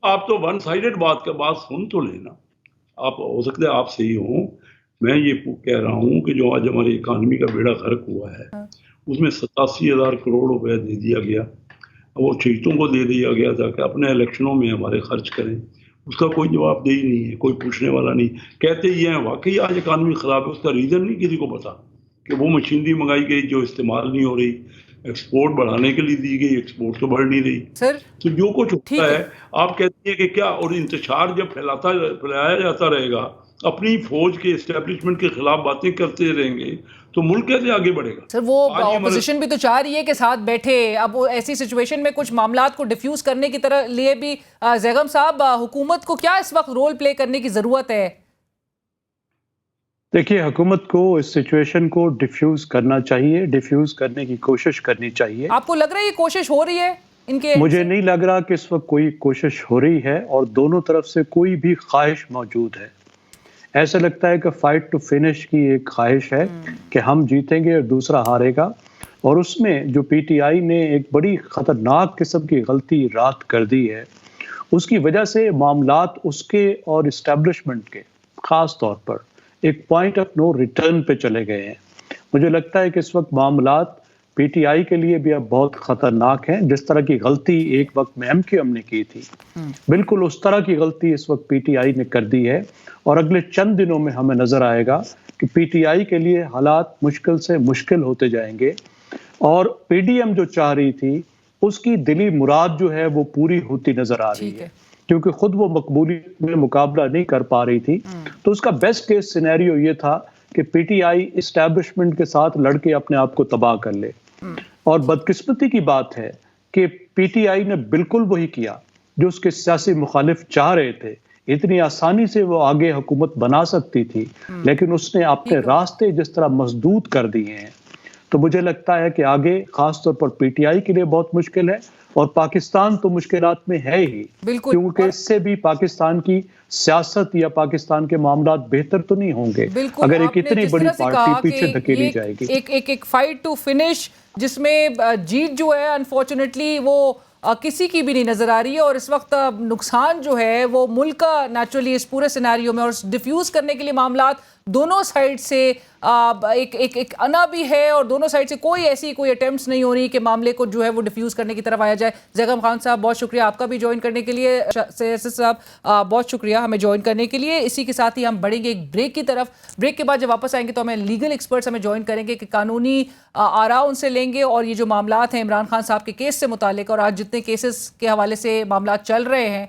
C: آپ تو ون سائیڈڈ بات سن تو لینا. آپ ہو سکتا ہے آپ صحیح ہوں. میں یہ کہہ رہا ہوں کہ جو آج ہماری اکانومی کا بیڑا غرق ہوا ہے اس میں 87,000 کروڑ روپے دے دیا گیا. وہ شہیدوں کو دے دیا گیا تھا کہ اپنے الیکشنوں میں ہمارے خرچ کریں. اس کا کوئی جواب دہی نہیں ہے, کوئی پوچھنے والا نہیں. کہتے یہ ہیں واقعی آج اکانومی خراب ہے, اس کا ریزن نہیں کسی کو پتا کہ وہ مشینری منگائی گئی جو استعمال نہیں ہو رہی, ایکسپورٹ بڑھانے کے لیے دی گئی, ایکسپورٹ تو بڑھ نہیں رہی. تو جو کچھ ہوتا ہے آپ کہتے ہیں کہ کیا, اور انتشار جب پھیلایا جاتا رہے گا, اپنی فوج کے اسٹیبلشمنٹ کے خلاف باتیں کرتے رہیں گے تو ملک کیسے آگے بڑھے گا؟
A: سر وہ اپوزیشن بھی تو چاہ رہی ہے کہ ساتھ بیٹھے. اب ایسی سچویشن میں کچھ معاملات کو ڈیفیوز کرنے کی طرح لیے بھی زیغم صاحب حکومت کو کیا اس وقت رول پلے کرنے کی ضرورت ہے؟
B: دیکھیے حکومت کو اس سچویشن کو ڈیفیوز کرنا چاہیے, ڈیفیوز کرنے کی کوشش کرنی چاہیے.
A: آپ کو لگ رہا ہے یہ کوشش ہو رہی ہے ان کے؟
B: مجھے نہیں لگ رہا کہ اس وقت کوئی کوشش ہو رہی ہے اور دونوں طرف سے کوئی بھی خواہش موجود ہے. ایسا لگتا ہے کہ فائٹ ٹو فنش کی ایک خواہش ہے کہ ہم جیتیں گے اور دوسرا ہارے گا. اور اس میں جو پی ٹی آئی نے ایک بڑی خطرناک قسم کی غلطی رات کر دی ہے, اس کی وجہ سے معاملات اس کے اور اسٹیبلشمنٹ کے خاص طور پر ایک پوائنٹ آف نو ریٹرن پہ چلے گئے ہیں. مجھے لگتا ہے کہ اس وقت معاملات پی ٹی آئی کے لیے بھی اب بہت خطرناک ہیں. جس طرح کی غلطی ایک وقت میں ایم نے کی تھی, بالکل اس طرح کی غلطی اس وقت پی ٹی آئی نے کر دی ہے. اور اگلے چند دنوں میں ہمیں نظر آئے گا کہ پی ٹی آئی کے لیے حالات مشکل سے مشکل ہوتے جائیں گے. اور پی ڈی ایم جو چاہ رہی تھی اس کی دلی مراد جو ہے وہ پوری ہوتی نظر آ رہی ہے, کیونکہ خود وہ مقبولیت میں مقابلہ نہیں کر پا رہی تھی. تو اس کا بیسٹ کیس سینیریو یہ تھا کہ پی ٹی آئی اسٹیبلشمنٹ کے ساتھ لڑ کے اپنے آپ کو تباہ کر لے. اور بدقسمتی کی بات ہے کہ پی ٹی آئی نے بالکل وہی کیا جو اس کے سیاسی مخالف چاہ رہے تھے. اتنی آسانی سے وہ آگے حکومت بنا سکتی تھی, لیکن اس نے اپنے راستے جس طرح مسدود کر دیے ہیں. تو مجھے لگتا ہے کہ آگے خاص طور پر پی ٹی آئی کے لیے بہت مشکل ہے, اور پاکستان تو مشکلات میں ہے ہی, کیونکہ اس سے بھی پاکستان کی سیاست یا پاکستان کے معاملات بہتر تو نہیں ہوں گے اگر ایک اتنی بڑی پارٹی پیچھے دھکیلی جائے گی.
A: ایک فائٹ ٹو فنش جس میں جیت جو ہے انفارچونیٹلی وہ کسی کی بھی نہیں نظر آ رہی ہے, اور اس وقت نقصان جو ہے وہ ملک کا نیچرلی اس پورے سیناریو میں, اور ڈیفیوز کرنے کے لیے معاملات دونوں سائڈ سے ایک انا بھی ہے, اور دونوں سائڈ سے کوئی اٹیمپٹس نہیں ہو رہی کہ معاملے کو جو ہے وہ ڈیفیوز کرنے کی طرف آیا جائے. زیغم خان صاحب بہت شکریہ آپ کا بھی جوائن کرنے کے لیے. سیاست صاحب بہت شکریہ ہمیں جوائن کرنے کے لیے. اسی کے ساتھ ہی ہم بڑھیں گے ایک بریک کی طرف. بریک کے بعد جب واپس آئیں گے تو ہمیں لیگل ایکسپرٹس ہمیں جوائن کریں گے کہ قانونی آراء ان سے لیں گے, اور یہ جو معاملات ہیں عمران خان صاحب کے کیس سے متعلق اور آج جتنے کیسز کے حوالے سے معاملات چل رہے ہیں,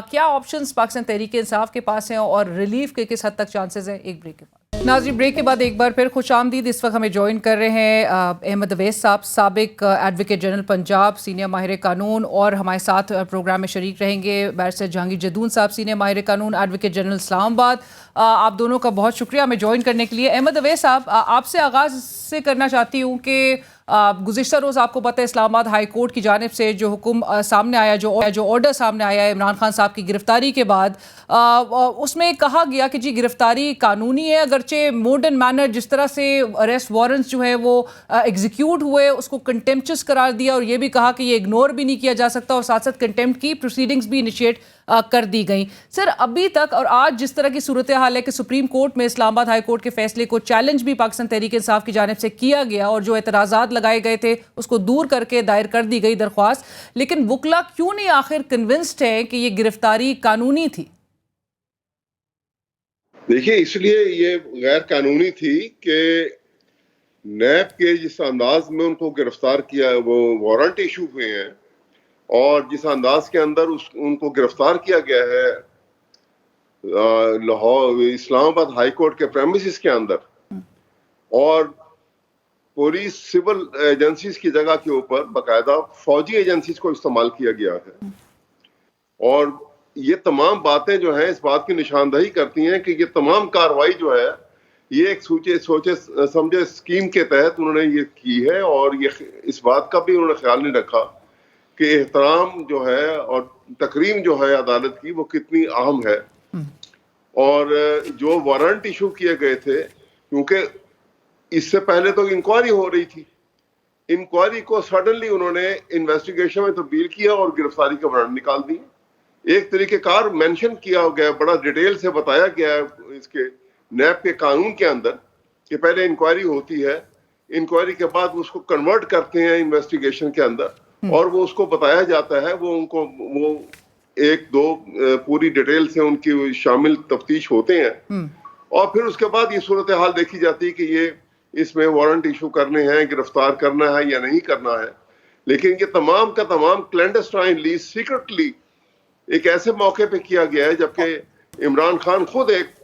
A: کیا آپشنز پاکستان تحریک انصاف کے پاس ہیں اور ریلیف کے کس حد تک چانسز ہیں. ایک بریک کے بعد ناظرین, بریک کے بعد ایک بار پھر خوش آمدید. اس وقت ہمیں جوائن کر رہے ہیں احمد اویس صاحب, سابق ایڈوکیٹ جنرل پنجاب, سینئر ماہر قانون, اور ہمارے ساتھ پروگرام میں شریک رہیں گے بیرسٹر جہانگیر جدون صاحب, سینئر ماہر قانون, ایڈوکیٹ جنرل اسلام آباد. آپ دونوں کا بہت شکریہ ہمیں جوائن کرنے کے لیے. احمد اویس صاحب, آپ سے آغاز سے کرنا چاہتی ہوں کہ گزشتہ روز آپ کو پتہ ہے اسلام آباد ہائی کورٹ کی جانب سے جو حکم سامنے آیا, جو آرڈر سامنے آیا ہے عمران خان صاحب کی گرفتاری کے بعد, اس میں کہا گیا کہ جی گرفتاری قانونی ہے, اگرچہ موڈ اینڈ مینر جس طرح سے اریسٹ وارنٹس جو ہے وہ ایگزیکیوٹ ہوئے اس کو کنٹمپچس قرار دیا, اور یہ بھی کہا کہ یہ اگنور بھی نہیں کیا جا سکتا, اور ساتھ ساتھ کنٹمپٹ کی پروسیڈنگز بھی انیشیٹ کر دی گئیں. سر ابھی تک اور آج جس طرح کی صورتحال ہے کہ سپریم کورٹ میں اسلام آباد ہائی کورٹ کے فیصلے کو چیلنج بھی پاکستان تحریک انصاف کی جانب سے کیا گیا اور جو اعتراضات لگائے گئے تھے اس کو دور کر کے دائر کر دی گئی درخواست, لیکن وکلا کیوں نہیں آخر کنونسڈ ہے کہ یہ گرفتاری قانونی تھی؟
E: دیکھیے اس لیے یہ غیر قانونی تھی کہ نیب کے جس انداز میں ان کو گرفتار کیا, وہ وارنٹ ایشو ہوئے ہیں اور جس انداز کے اندر ان کو گرفتار کیا گیا ہے لاہور اسلام آباد ہائی کورٹ کے پریمیسز کے اندر, اور پولیس سول ایجنسیز کی جگہ کے اوپر باقاعدہ فوجی ایجنسیز کو استعمال کیا گیا ہے, اور یہ تمام باتیں جو ہیں اس بات کی نشاندہی کرتی ہیں کہ یہ تمام کارروائی جو ہے یہ ایک سوچے سمجھے اسکیم کے تحت انہوں نے یہ کی ہے, اور یہ اس بات کا بھی انہوں نے خیال نہیں رکھا کہ احترام جو ہے اور تکریم جو ہے عدالت کی وہ کتنی اہم ہے. اور جو وارنٹ ایشو کیے گئے تھے, کیونکہ اس سے پہلے تو انکوائری ہو رہی تھی, انکوائری کو سڈنلی انہوں نے انویسٹیگیشن میں تبدیل کیا اور گرفتاری کا وارنٹ نکال دی. ایک طریقہ کار مینشن کیا گیا, بڑا ڈیٹیل سے بتایا گیا ہے اس کے نیب کے قانون کے اندر کہ پہلے انکوائری ہوتی ہے, انکوائری کے بعد اس کو کنورٹ کرتے ہیں انویسٹیگیشن کے اندر, اور وہ اس کو بتایا جاتا ہے, وہ ان کو وہ ایک دو پوری ڈیٹیل سے ان کی شامل تفتیش ہوتے ہیں, اور پھر اس کے بعد یہ صورتحال دیکھی جاتی ہے کہ یہ اس میں وارنٹ ایشو کرنے ہیں, گرفتار کرنا ہے یا نہیں کرنا ہے. لیکن یہ تمام کا تمام کلینڈسٹائنلی سیکرٹلی ایک ایسے موقع پہ کیا گیا ہے جبکہ عمران خان خود ایک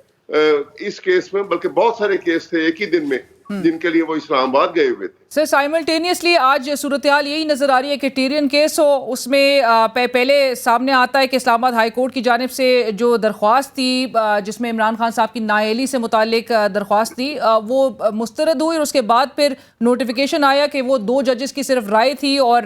E: اس کیس میں, بلکہ بہت سارے کیس تھے ایک ہی دن میں جن کے لیے وہ اسلام آباد گئے ہوئے تھے.
A: سر سائملٹینیسلی آج صورتحال یہی نظر آ رہی ہے کہ ٹیرین کیس ہو, اس میں پہلے سامنے آتا ہے کہ اسلام آباد ہائی کورٹ کی جانب سے جو درخواست تھی جس میں عمران خان صاحب کی نااہلی سے متعلق درخواست تھی وہ مسترد ہوئی, اور اس کے بعد پھر نوٹیفیکیشن آیا کہ وہ 2 ججز کی صرف رائے تھی اور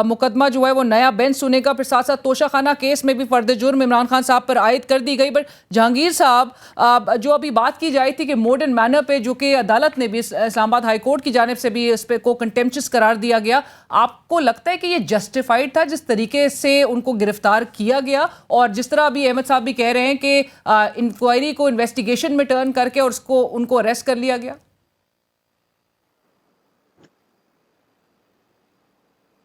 A: مقدمہ جو ہے وہ نیا بینچ سنے گا. پھر ساتھ ساتھ توشہ خانہ کیس میں بھی فرد جرم عمران خان صاحب پر عائد کر دی گئی. بٹ جہانگیر صاحب جو ابھی بات کی جائی تھی کہ ماڈرن مینر پہ, جو کہ عدالت نے بھی اسلام آباد ہائی کورٹ کی جانب سے بھی اس پہ کو کنٹمپچس قرار دیا گیا, آپ کو لگتا ہے کہ یہ جسٹیفائیڈ تھا جس طریقے سے ان کو گرفتار کیا گیا, اور جس طرح ابھی احمد صاحب بھی کہہ رہے ہیں کہ انکوائری کو انویسٹیگیشن میں ٹرن کر کے اور ان کو اریسٹ کر لیا گیا؟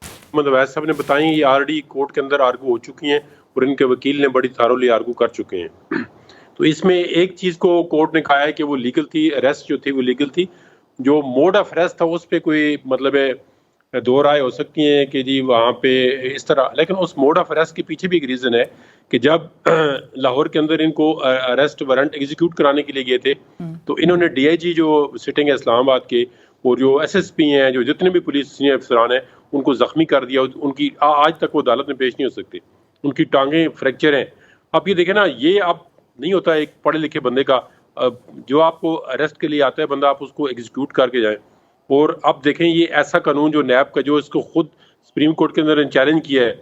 F: محمد ویس صاحب نے بتائیں یہ آلریڈی کورٹ کے اندر آرگو ہو چکی ہیں اور ان کے وکیل نے بڑی تھارولی آرگو کر چکے ہیں. تو اس میں ایک چیز کو کورٹ نے کہا ہے کہ وہ لیگل تھی, اریسٹ جو تھی وہ لیگل تھی. جو موڈ آف اریسٹ تھا اس پہ کوئی مطلب دو رائے ہو سکتی ہیں کہ جی وہاں پہ اس طرح, لیکن اس موڈ آف اریسٹ کے پیچھے بھی ایک ریزن ہے کہ جب لاہور کے اندر ان کو اریسٹ وارنٹ ایگزیکیوٹ کرانے کے لیے گئے تھے تو انہوں نے ڈی آئی جی جو سٹنگ ہے اسلام آباد کے اور جو ایس ایس پی ہیں, جو جتنے بھی پولیس سینئر افسران ہیں, ان کو زخمی کر دیا. ان کی آج تک وہ عدالت میں پیش نہیں ہو سکتے, ان کی ٹانگیں فریکچر ہیں. اب یہ دیکھیں نا, یہ اب نہیں ہوتا ایک پڑھے لکھے بندے کا جو آپ کو اریسٹ کے لیے آتا ہے بندہ, آپ اس کو ایگزیکیوٹ کر کے جائیں. اور اب دیکھیں یہ ایسا قانون جو نیب کا, جو اس کو خود سپریم کورٹ کے اندر چیلنج کیا ہے,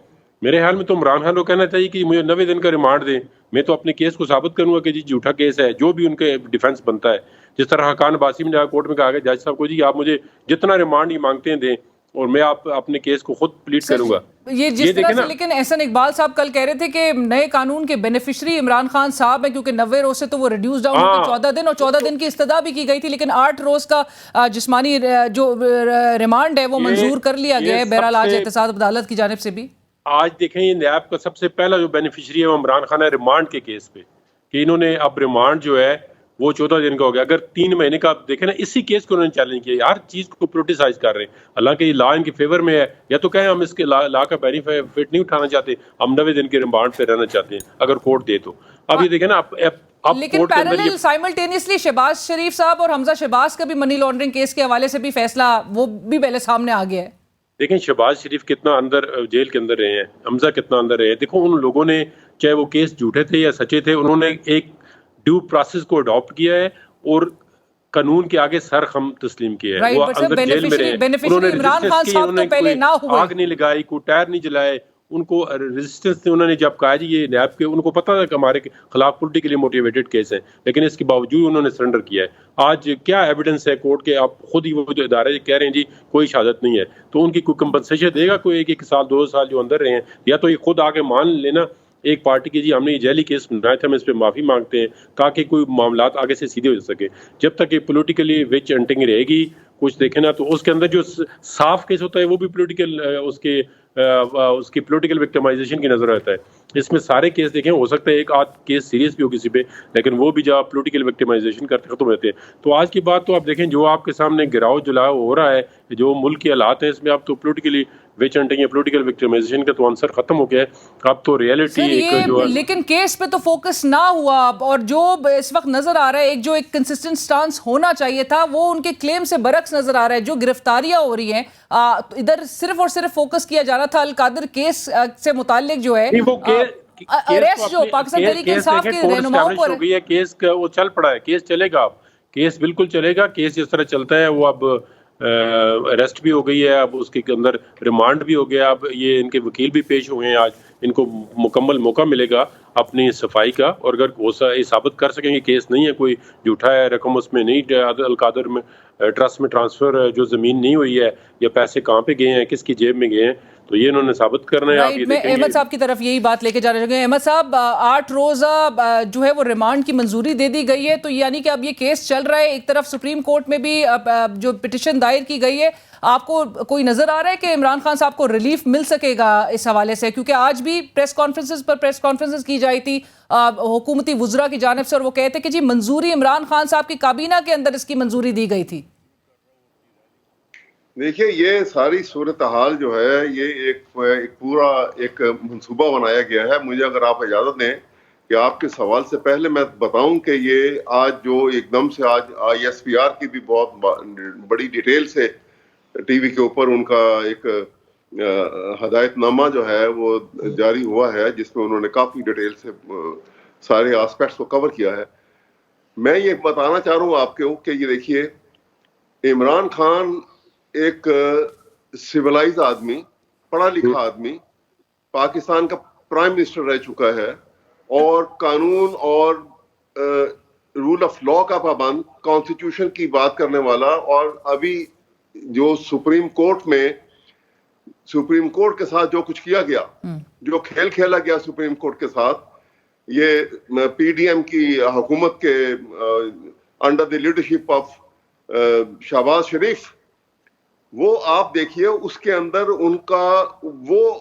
F: میرے خیال میں تو عمران خان کو کہنا چاہیے کہ مجھے 90 دن کا ریمانڈ دیں, میں تو اپنے کیس کو ثابت کروں گا کہ جی جھوٹا کیس ہے, جو بھی ان کے ڈیفینس بنتا ہے. جس طرح حقان عباسی میں جا کورٹ میں کہا گیا جج صاحب کو جی آپ مجھے جتنا ریمانڈ ہی مانگتے ہیں دیں اور میں آپ اپنے کیس کو خود پلیٹ کروں گا.
A: یہ جس طرح سے, لیکن احسن اقبال صاحب کل کہہ رہے تھے کہ نئے قانون کے بینیفیشری عمران خان صاحب ہیں, کیونکہ 90 روز سے تو وہ ریڈیوس ڈاؤن ہو کے 14 دن, اور 14 دن کی استدعا بھی کی گئی تھی, لیکن 8 روز کا جسمانی جو ریمانڈ ہے وہ منظور کر لیا گیا ہے بہرحال آج احتساب عدالت کی جانب سے بھی.
F: آج دیکھیں یہ نیب کا سب سے پہلا جو بینیفیشری ہے وہ عمران خان ہے ریمانڈ کے کیس پہ, کہ انہوں نے اب ریمانڈ جو ہے وہ 14 دن کا ہو گیا. اگر 3 مہینے کا دیکھیں نا, اسی کیس کو انہوں نے چیلنج کیا, ہر چیز کو پروٹیسائز کر رہے ہیں, حالانکہ یہ لا ان کے فیور میں ہے. یا تو کہیں ہم اس کے لا کا بینیفٹ نہیں اٹھانا چاہتے, ہم 90 دن کے ریمانڈ پہ رہنا چاہتے ہیں اگر کورٹ دے تو. اب یہ دیکھیں نا,
A: لیکن پیرالل سائملٹینیسلی شہباز شریف صاحب اور حمزہ شہباز کا بھی منی لانڈرنگ کیس کے حوالے سے بھی فیصلہ وہ بھی پہلے سامنے آ گیا ہے.
F: دیکھیں شہباز شریف کتنا اندر جیل کے اندر رہے ہیں, حمزہ کتنا اندر رہے ہیں. دیکھو ان لوگوں نے چاہے وہ کیس جھوٹے تھے یا سچے تھے, انہوں نے ایک ڈیو پروسیس کو اڈاپٹ کیا ہے اور قانون کے آگے سر خم تسلیم کیا ہے. وہ اندر جیل میں رہے, انہوں نے ریزسٹنس کی, انہوں نے آگ نہیں لگائی, کوئی ٹائر نہیں جلائے, ان کو ریزسٹنس تھی. انہوں نے جب کہا جی یہ نیب کے, ان کو پتا تھا کہ ہمارے خلاف پولیٹیکلی موٹیویٹڈ کیس ہے, لیکن اس کے باوجود انہوں نے سرنڈر کیا ہے. آج کیا ایویڈنس ہے کورٹ کے, آپ خود ہی وہ جو ادارے کہہ رہے ہیں جی کوئی شہادت نہیں ہے, تو ان کی کوئی کمپنسیشن دے گا کوئی 1 سال 2 سال جو اندر رہے ہیں, یا تو یہ خود آگے مان لینا ایک پارٹی کی جی ہم نے یہ جعلی کیس بنایا تھا، ہم اس پہ معافی مانگتے ہیں، تاکہ کوئی معاملات آگے سے سیدھے ہو سکے. جب تک یہ پولیٹیکلی وچ ہنٹنگ رہے گی کچھ دیکھیں نا، تو اس کے اندر جو صاف کیس ہوتا ہے وہ بھی پولیٹیکل اس کی پولیٹیکل وکٹمائزیشن کی نظر آتا ہے. اس میں سارے کیس دیکھیں، ہو سکتا ہے ایک آدھ کیس سیریس بھی ہو کسی پہ، لیکن وہ بھی جب پولیٹیکل وکٹمائزیشن کرتے ختم ہوتے ہیں. تو آج کی بات تو آپ دیکھیں جو آپ کے سامنے گراؤ جلاؤ ہو رہا ہے، جو ملک کے حالات ہیں، اس میں اب تو پولیٹیکلی وچ ہنٹنگ یا پولیٹیکل وکٹمائزیشن کا تو آنسر ختم ہو گیا ہے. اب تو ریئلٹی
A: سر
F: ایک جو
A: یہ لیکن کیس پہ تو فوکس نہ ہوا، اور جو اس وقت نظر آ رہا ہے جو ایک کنسسٹنٹ سٹانس ہونا چاہیے تھا وہ ان کے کلیم سے برعکس نظر آ رہا ہے. جو گرفتاریاں ہو رہی ہیں ادھر صرف اور صرف فوکس کیا جانا تھا القادر کیس سے متعلق جو ہے اریسٹ جو پاکستان تحریک انصاف کے رہنماؤں پر
F: ہو گئی ہے. کیس کا وہ چل پڑا ہے، کیس چلے گا، کیس بالکل چلے گا. کیس جس طرح چلتا ہے وہ اب اریسٹ بھی ہو گئی ہے، اب اس کے اندر ریمانڈ بھی ہو گیا. اب یہ ان کے وکیل بھی پیش ہوئے ہیں، آج ان کو مکمل موقع ملے گا اپنی صفائی کا، اور اگر وہ ثابت کر سکیں گے کیس نہیں ہے، کوئی جھوٹا ہے، رقم اس میں نہیں القادر میں ٹرسٹ میں ٹرانسفر جو زمین نہیں ہوئی ہے، یا پیسے کہاں پہ گئے ہیں، کس کی جیب میں گئے ہیں، تو یہ انہوں نے ثابت کرنا ہے. آپ یہ
A: میں
F: دیکھیں
A: احمد صاحب کی طرف یہی بات لے کے جانا چاہوں گے. احمد صاحب 8 روزہ جو ہے وہ ریمانڈ کی منظوری دے دی گئی ہے، تو یعنی کہ اب یہ کیس چل رہا ہے. ایک طرف سپریم کورٹ میں بھی جو پٹیشن دائر کی گئی ہے، آپ کو کوئی نظر آ رہا ہے کہ عمران خان صاحب کو ریلیف مل سکے گا اس حوالے سے؟ کیونکہ آج بھی پریس کانفرنسز کی جائی تھی حکومتی وزراء کی جانب سے، اور وہ کہتے کہ جی منظوری عمران خان صاحب کی کابینہ کے اندر اس کی منظوری دی گئی تھی.
E: دیکھیے یہ ساری صورتحال جو ہے یہ ایک پورا ایک منصوبہ بنایا گیا ہے. مجھے اگر آپ اجازت دیں کہ آپ کے سوال سے پہلے میں بتاؤں کہ یہ آج جو ایک دم سے آج ISPR کی بھی بہت بڑی ڈیٹیل سے ٹی وی کے اوپر ان کا ایک ہدایت نامہ جو ہے وہ جاری ہوا ہے، جس میں انہوں نے کافی ڈیٹیل سے سارے آسپیکٹس کو کور کیا ہے. میں یہ بتانا چاہ رہا ہوں آپ کو کہ یہ دیکھیے عمران خان ایک سویلائز آدمی، پڑھا لکھا آدمی، پاکستان کا پرائم منسٹر رہ چکا ہے، اور قانون اور رول آف لا کا پابند، کانسٹیٹیوشن کی بات کرنے والا. اور ابھی جو سپریم کورٹ کے ساتھ جو کچھ کیا گیا، جو کھیل کھیلا گیا سپریم کورٹ کے ساتھ، یہ PDM کی حکومت کے under the leadership of Shahbaz Sharif, وہ آپ دیکھیے اس کے اندر ان کا وہ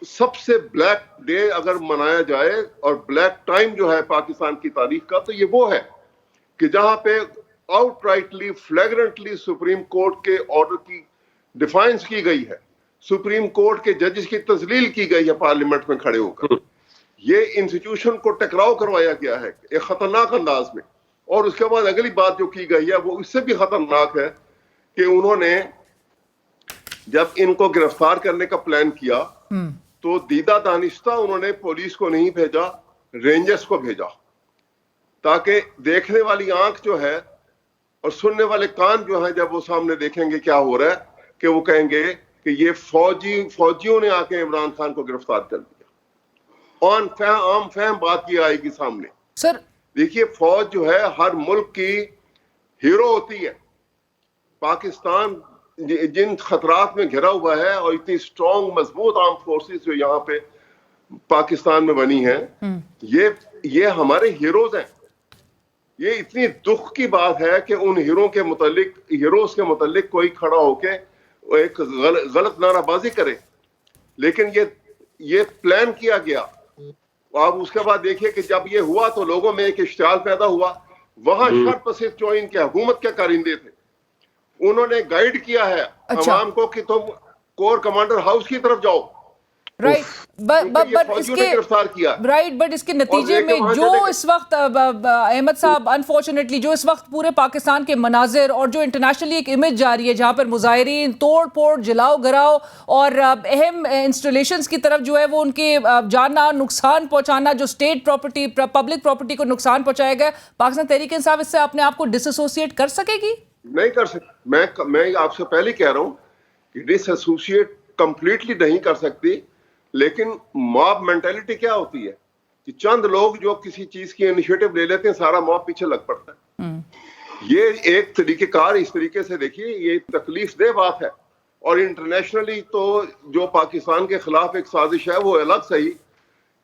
E: سب سے بلیک ڈے اگر منایا جائے اور بلیک ٹائم جو ہے پاکستان کی تاریخ کا، تو یہ وہ ہے کہ جہاں پہ آؤٹ رائٹلی فلیگرنٹلی سپریم کورٹ کے آرڈر کی ڈیفائنس کی گئی ہے، سپریم کورٹ کے ججز کی تذلیل کی گئی ہے پارلیمنٹ میں کھڑے ہو کر. یہ انسٹیٹیوشن کو ٹکراؤ کروایا گیا ہے ایک خطرناک انداز میں. اور اس کے بعد اگلی بات جو کی گئی ہے وہ اس سے بھی خطرناک ہے کہ انہوں نے جب ان کو گرفتار کرنے کا پلان کیا تو دیدہ دانستہ انہوں نے پولیس کو نہیں بھیجا، رینجرز کو بھیجا، تاکہ دیکھنے والی آنکھ جو ہے اور سننے والے کان جو ہیں جب وہ سامنے دیکھیں گے کیا ہو رہا ہے، کہ وہ کہیں گے کہ یہ فوجیوں نے آ کے عمران خان کو گرفتار کر دیا. عام فہم بات یہ آئے گی سامنے.
A: سر
E: دیکھیے فوج جو ہے ہر ملک کی ہیرو ہوتی ہے. پاکستان جن خطرات میں گھرا ہوا ہے اور اتنی اسٹرانگ مضبوط آرم فورسز جو یہاں پہ پاکستان میں بنی ہیں، یہ ہمارے ہیروز ہیں. یہ اتنی دکھ کی بات ہے کہ ان ہیروز کے متعلق کوئی کھڑا ہو کے ایک غلط نعرہ بازی کرے. لیکن یہ پلان کیا گیا. آپ اس کے بعد دیکھیے کہ جب یہ ہوا تو لوگوں میں ایک اشتعال پیدا ہوا. وہاں شرط پسند جو ان کے حکومت کے کارندے تھے، انہوں نے گائیڈ کیا ہے عوام کو کہ تم کور کمانڈر ہاؤس کی طرف جاؤ.
A: بٹ اس کے نتیجے میں جو اس وقت احمد صاحب انفارچونیٹلی جو اس وقت پورے پاکستان کے مناظر اور جو انٹرنیشنلی ایک امیج جاری ہے جہاں پر مظاہرین توڑ پھوڑ جلاؤ گراؤ اور اہم انسٹالیشنز کی طرف جو ہے وہ ان کے جانا نقصان پہنچانا، جو اسٹیٹ پراپرٹی پبلک پراپرٹی کو نقصان پہنچایا گیا، پاکستان تحریک انصاف اس سے اپنے آپ کو ڈس ایسوسیٹ کر سکے گی؟
E: نہیں کر سکتی. میں آپ سے پہلے کہہ رہا ہوں کہ ڈس ایسوسیٹ کمپلیٹلی نہیں کر سکتی. لیکن موب مینٹلٹی کیا ہوتی ہے کہ چند لوگ جو کسی چیز کی انیشیٹو لے لیتے ہیں، سارا موب پیچھے لگ پڑتا ہے. یہ ایک طریقہ کار اس طریقے سے دیکھیے یہ تکلیف دہ بات ہے. اور انٹرنیشنلی تو جو پاکستان کے خلاف ایک سازش ہے وہ الگ صحیح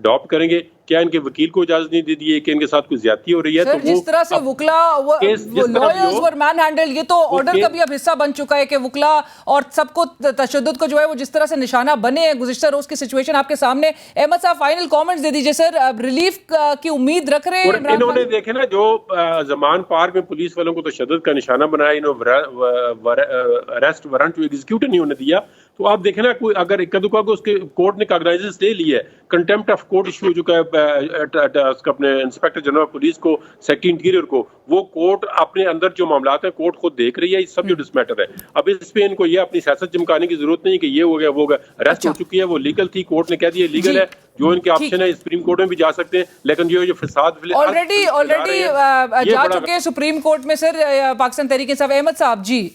F: اڈاپٹ کریں گے. کیا ان کے وکیل کو اجازت نہیں دے دی ہے کہ ان کے ساتھ کوئی زیادتی ہو رہی ہے؟
A: سر جس طرح سے وکلا لائرز ور مین ہینڈل، یہ تو آرڈر کا بھی اب حصہ بن چکا ہے کہ وکلا اور سب کو تشدد کو جو ہے وہ جس طرح سے نشانہ بنے ہیں. گزشتہ روز کی سچویشن آپ کے سامنے. احمد صاحب فائنل کامنٹس دے دیجیے سر. ریلیف کی امید رکھ رہے ہیں؟
F: انہوں نے دیکھے نا جو زمان پارک میں پولیس والوں کو تشدد کا نشانہ بنایا، انہوں اریسٹ وارنٹ جو ایگزیکیوٹ نہیں ہونے دیا. تو آپ دیکھیں نا کوئی اگر اس کے کورٹ نے کاغذات لے لی ہے، کنٹمپٹ آف کورٹ ایشو ہو چکا ہے اپنے انسپیکٹر جنرل پولیس کو، سیکٹری انٹیریئر کو. وہ کورٹ اپنے اندر جو معاملات ہیں کورٹ خود دیکھ رہی ہے. یہ سب جو ڈسمیٹر ہے. اب اس پہ ان کو یہ اپنی سیاست چمکانے کی ضرورت نہیں کہ یہ ہو گیا وہ ہو گیا. اریسٹ ہو چکی ہے، وہ لیگل تھی، کورٹ نے کہہ دیا لیگل ہے. جو ان کے آپشن ہے سپریم کورٹ میں بھی جا سکتے ہیں، لیکن جو فساد
A: آلریڈی جا چکے ہیں سپریم کورٹ میں. سر پاکستان تحریک انصاف احمد صاحب
E: جی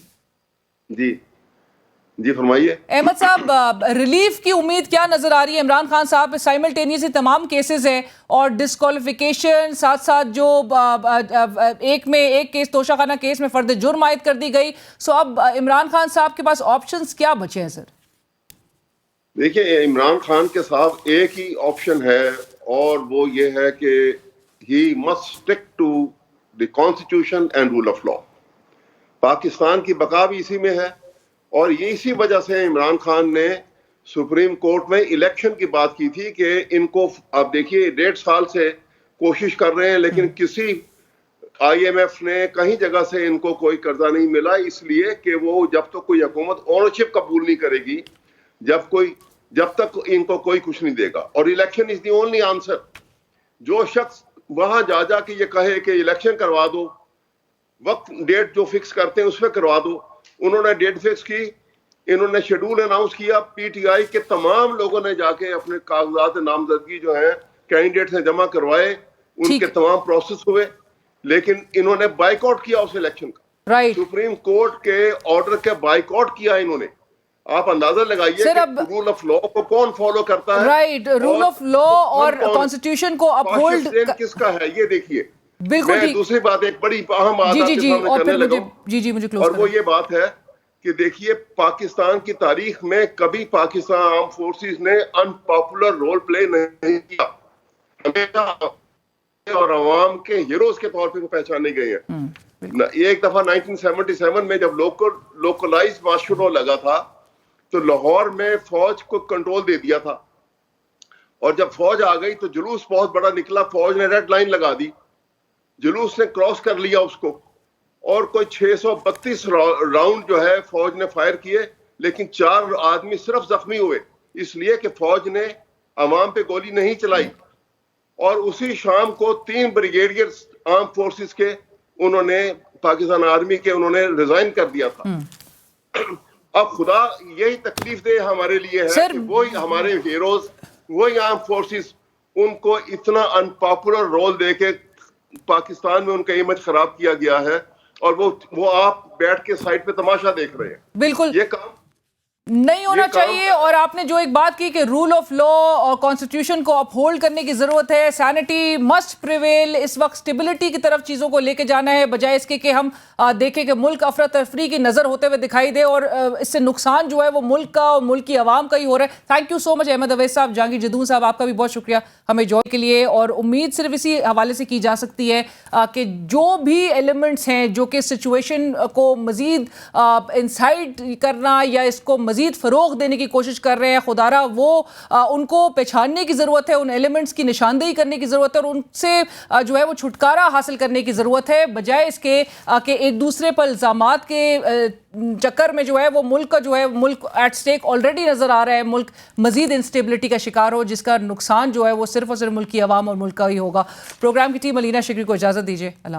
E: فرمائیے.
A: احمد صاحب ریلیف کی امید کیا نظر آ رہی ہے؟ عمران خان صاحب سائملٹینیسلی تمام کیسز ہیں اور ڈسکوالیفیکیشن ساتھ ساتھ جو ایک کیس توشہ خانہ کیس میں فرد جرم عائد کر دی گئی. سو اب عمران خان صاحب کے پاس آپشنز کیا بچے ہیں؟ سر
E: دیکھیں عمران خان کے ساتھ ایک ہی آپشن ہے اور وہ یہ ہے کہ he must stick to the constitution and rule of law. Pakistan کی بقا بھی اسی میں ہے اور یہ اسی وجہ سے عمران خان نے سپریم کورٹ میں الیکشن کی بات کی تھی کہ ان کو آپ دیکھیے 1.5 سال سے کوشش کر رہے ہیں لیکن کسی آئی ایم ایف نے کہیں جگہ سے ان کو کوئی قرضہ نہیں ملا، اس لیے کہ وہ جب تک کوئی حکومت اونرشپ قبول نہیں کرے گی، جب تک ان کو کوئی کچھ نہیں دے گا. اور election is the only answer. جو شخص وہاں جا کے یہ کہے کہ الیکشن کروا دو، وقت ڈیٹ جو فکس کرتے ہیں اس پہ کروا دو. انہوں نے ڈیٹ فکس کی، انہوں نے شیڈول اناؤنس کیا، پی ٹی آئی کے تمام لوگوں نے جا کے اپنے کاغذات نامزدگی جو ہیں کینڈیڈیٹ سے جمع کروائے، ان کے تمام پروسیس ہوئے، لیکن انہوں نے بائیک آؤٹ کیا اس الیکشن کا. سپریم کورٹ کے آرڈر کے بائیک آؤٹ کیا انہوں نے. آپ اندازہ لگائیے کہ رول آف لا کو کون فالو کرتا ہے.
A: رائٹ، رول آف لا اور کانسٹیٹیوشن کو اپہولڈ
E: کس کا ہے یہ دیکھیے.
A: بالکل.
E: میں دوسری بات ایک بڑی اہم بات آپ کے سامنے کرنے لگا ہوں اور وہ یہ بات ہے کہ دیکھیے پاکستان کی تاریخ میں کبھی پاکستان آرم فورسز نے ان پاپولر رول پلے نہیں کیا. ہمیشہ اور عوام کے ہیروز کے طور پہ وہ پہچانے گئے ہیں. ایک دفعہ 1977 میں جب لوکلائز مارشل لا لگا تھا تو لاہور میں فوج کو کنٹرول دے دیا تھا اور جب فوج آ گئی تو جلوس بہت بڑا نکلا. فوج نے ریڈ لائن لگا دی، جلوس نے کراس کر لیا اس کو اور کوئی 632 راؤنڈ جو ہے فوج نے فائر کیے لیکن 4 آدمی صرف زخمی ہوئے اس لیے کہ فوج نے عوام پہ گولی نہیں چلائی. اور اسی شام کو 3 بریگیڈیئر آرم فورسز کے انہوں نے پاکستان آرمی کے انہوں نے ریزائن کر دیا تھا. اب خدا یہی تکلیف دہ ہمارے لیے ہے کہ وہی ہمارے ہیروز، وہی آرم فورسز، ان کو اتنا ان پاپولر رول دے کے پاکستان میں ان کا امیج خراب کیا گیا ہے اور وہ آپ بیٹھ کے سائٹ پہ تماشا دیکھ رہے ہیں.
A: بالکل
E: یہ کام
A: نہیں ہونا چاہیے. اور آپ نے جو ایک بات کی کہ رول آف لا اور کانسٹیٹیوشن کو اپہولڈ کرنے کی ضرورت ہے، سینٹی مسٹ پریویل. اس وقت سٹیبلٹی کی طرف چیزوں کو لے کے جانا ہے بجائے اس کے کہ ہم دیکھیں کہ ملک افراتفری کی نظر ہوتے ہوئے دکھائی دے اور اس سے نقصان جو ہے وہ ملک کا اور ملک کی عوام کا ہی ہو رہا ہے. تھینک یو سو مچ احمد اویس صاحب. جہانگیر جدون صاحب آپ کا بھی بہت شکریہ ہمیں جوائن کے لیے. اور امید صرف اسی حوالے سے کی جا سکتی ہے کہ جو بھی ایلیمنٹس ہیں جو کہ سچویشن کو مزید انسائٹ کرنا یا اس کو مزید فروغ دینے کی کوشش کر رہے ہیں، خدارہ وہ ان کو پہچاننے کی ضرورت ہے، ان ایلیمنٹس کی نشاندہی کرنے کی ضرورت ہے اور ان سے جو ہے وہ چھٹکارا حاصل کرنے کی ضرورت ہے بجائے اس کے کہ ایک دوسرے پر الزامات کے چکر میں جو ہے وہ ملک کا جو ہے ملک ایٹ سٹیک آلریڈی نظر آ رہا ہے، ملک مزید انسٹیبلٹی کا شکار ہو جس کا نقصان جو ہے وہ صرف اور صرف ملک کی عوام اور ملک کا ہی ہوگا. پروگرام کی ٹیم علینا شکری کو اجازت دیجیے. اللہ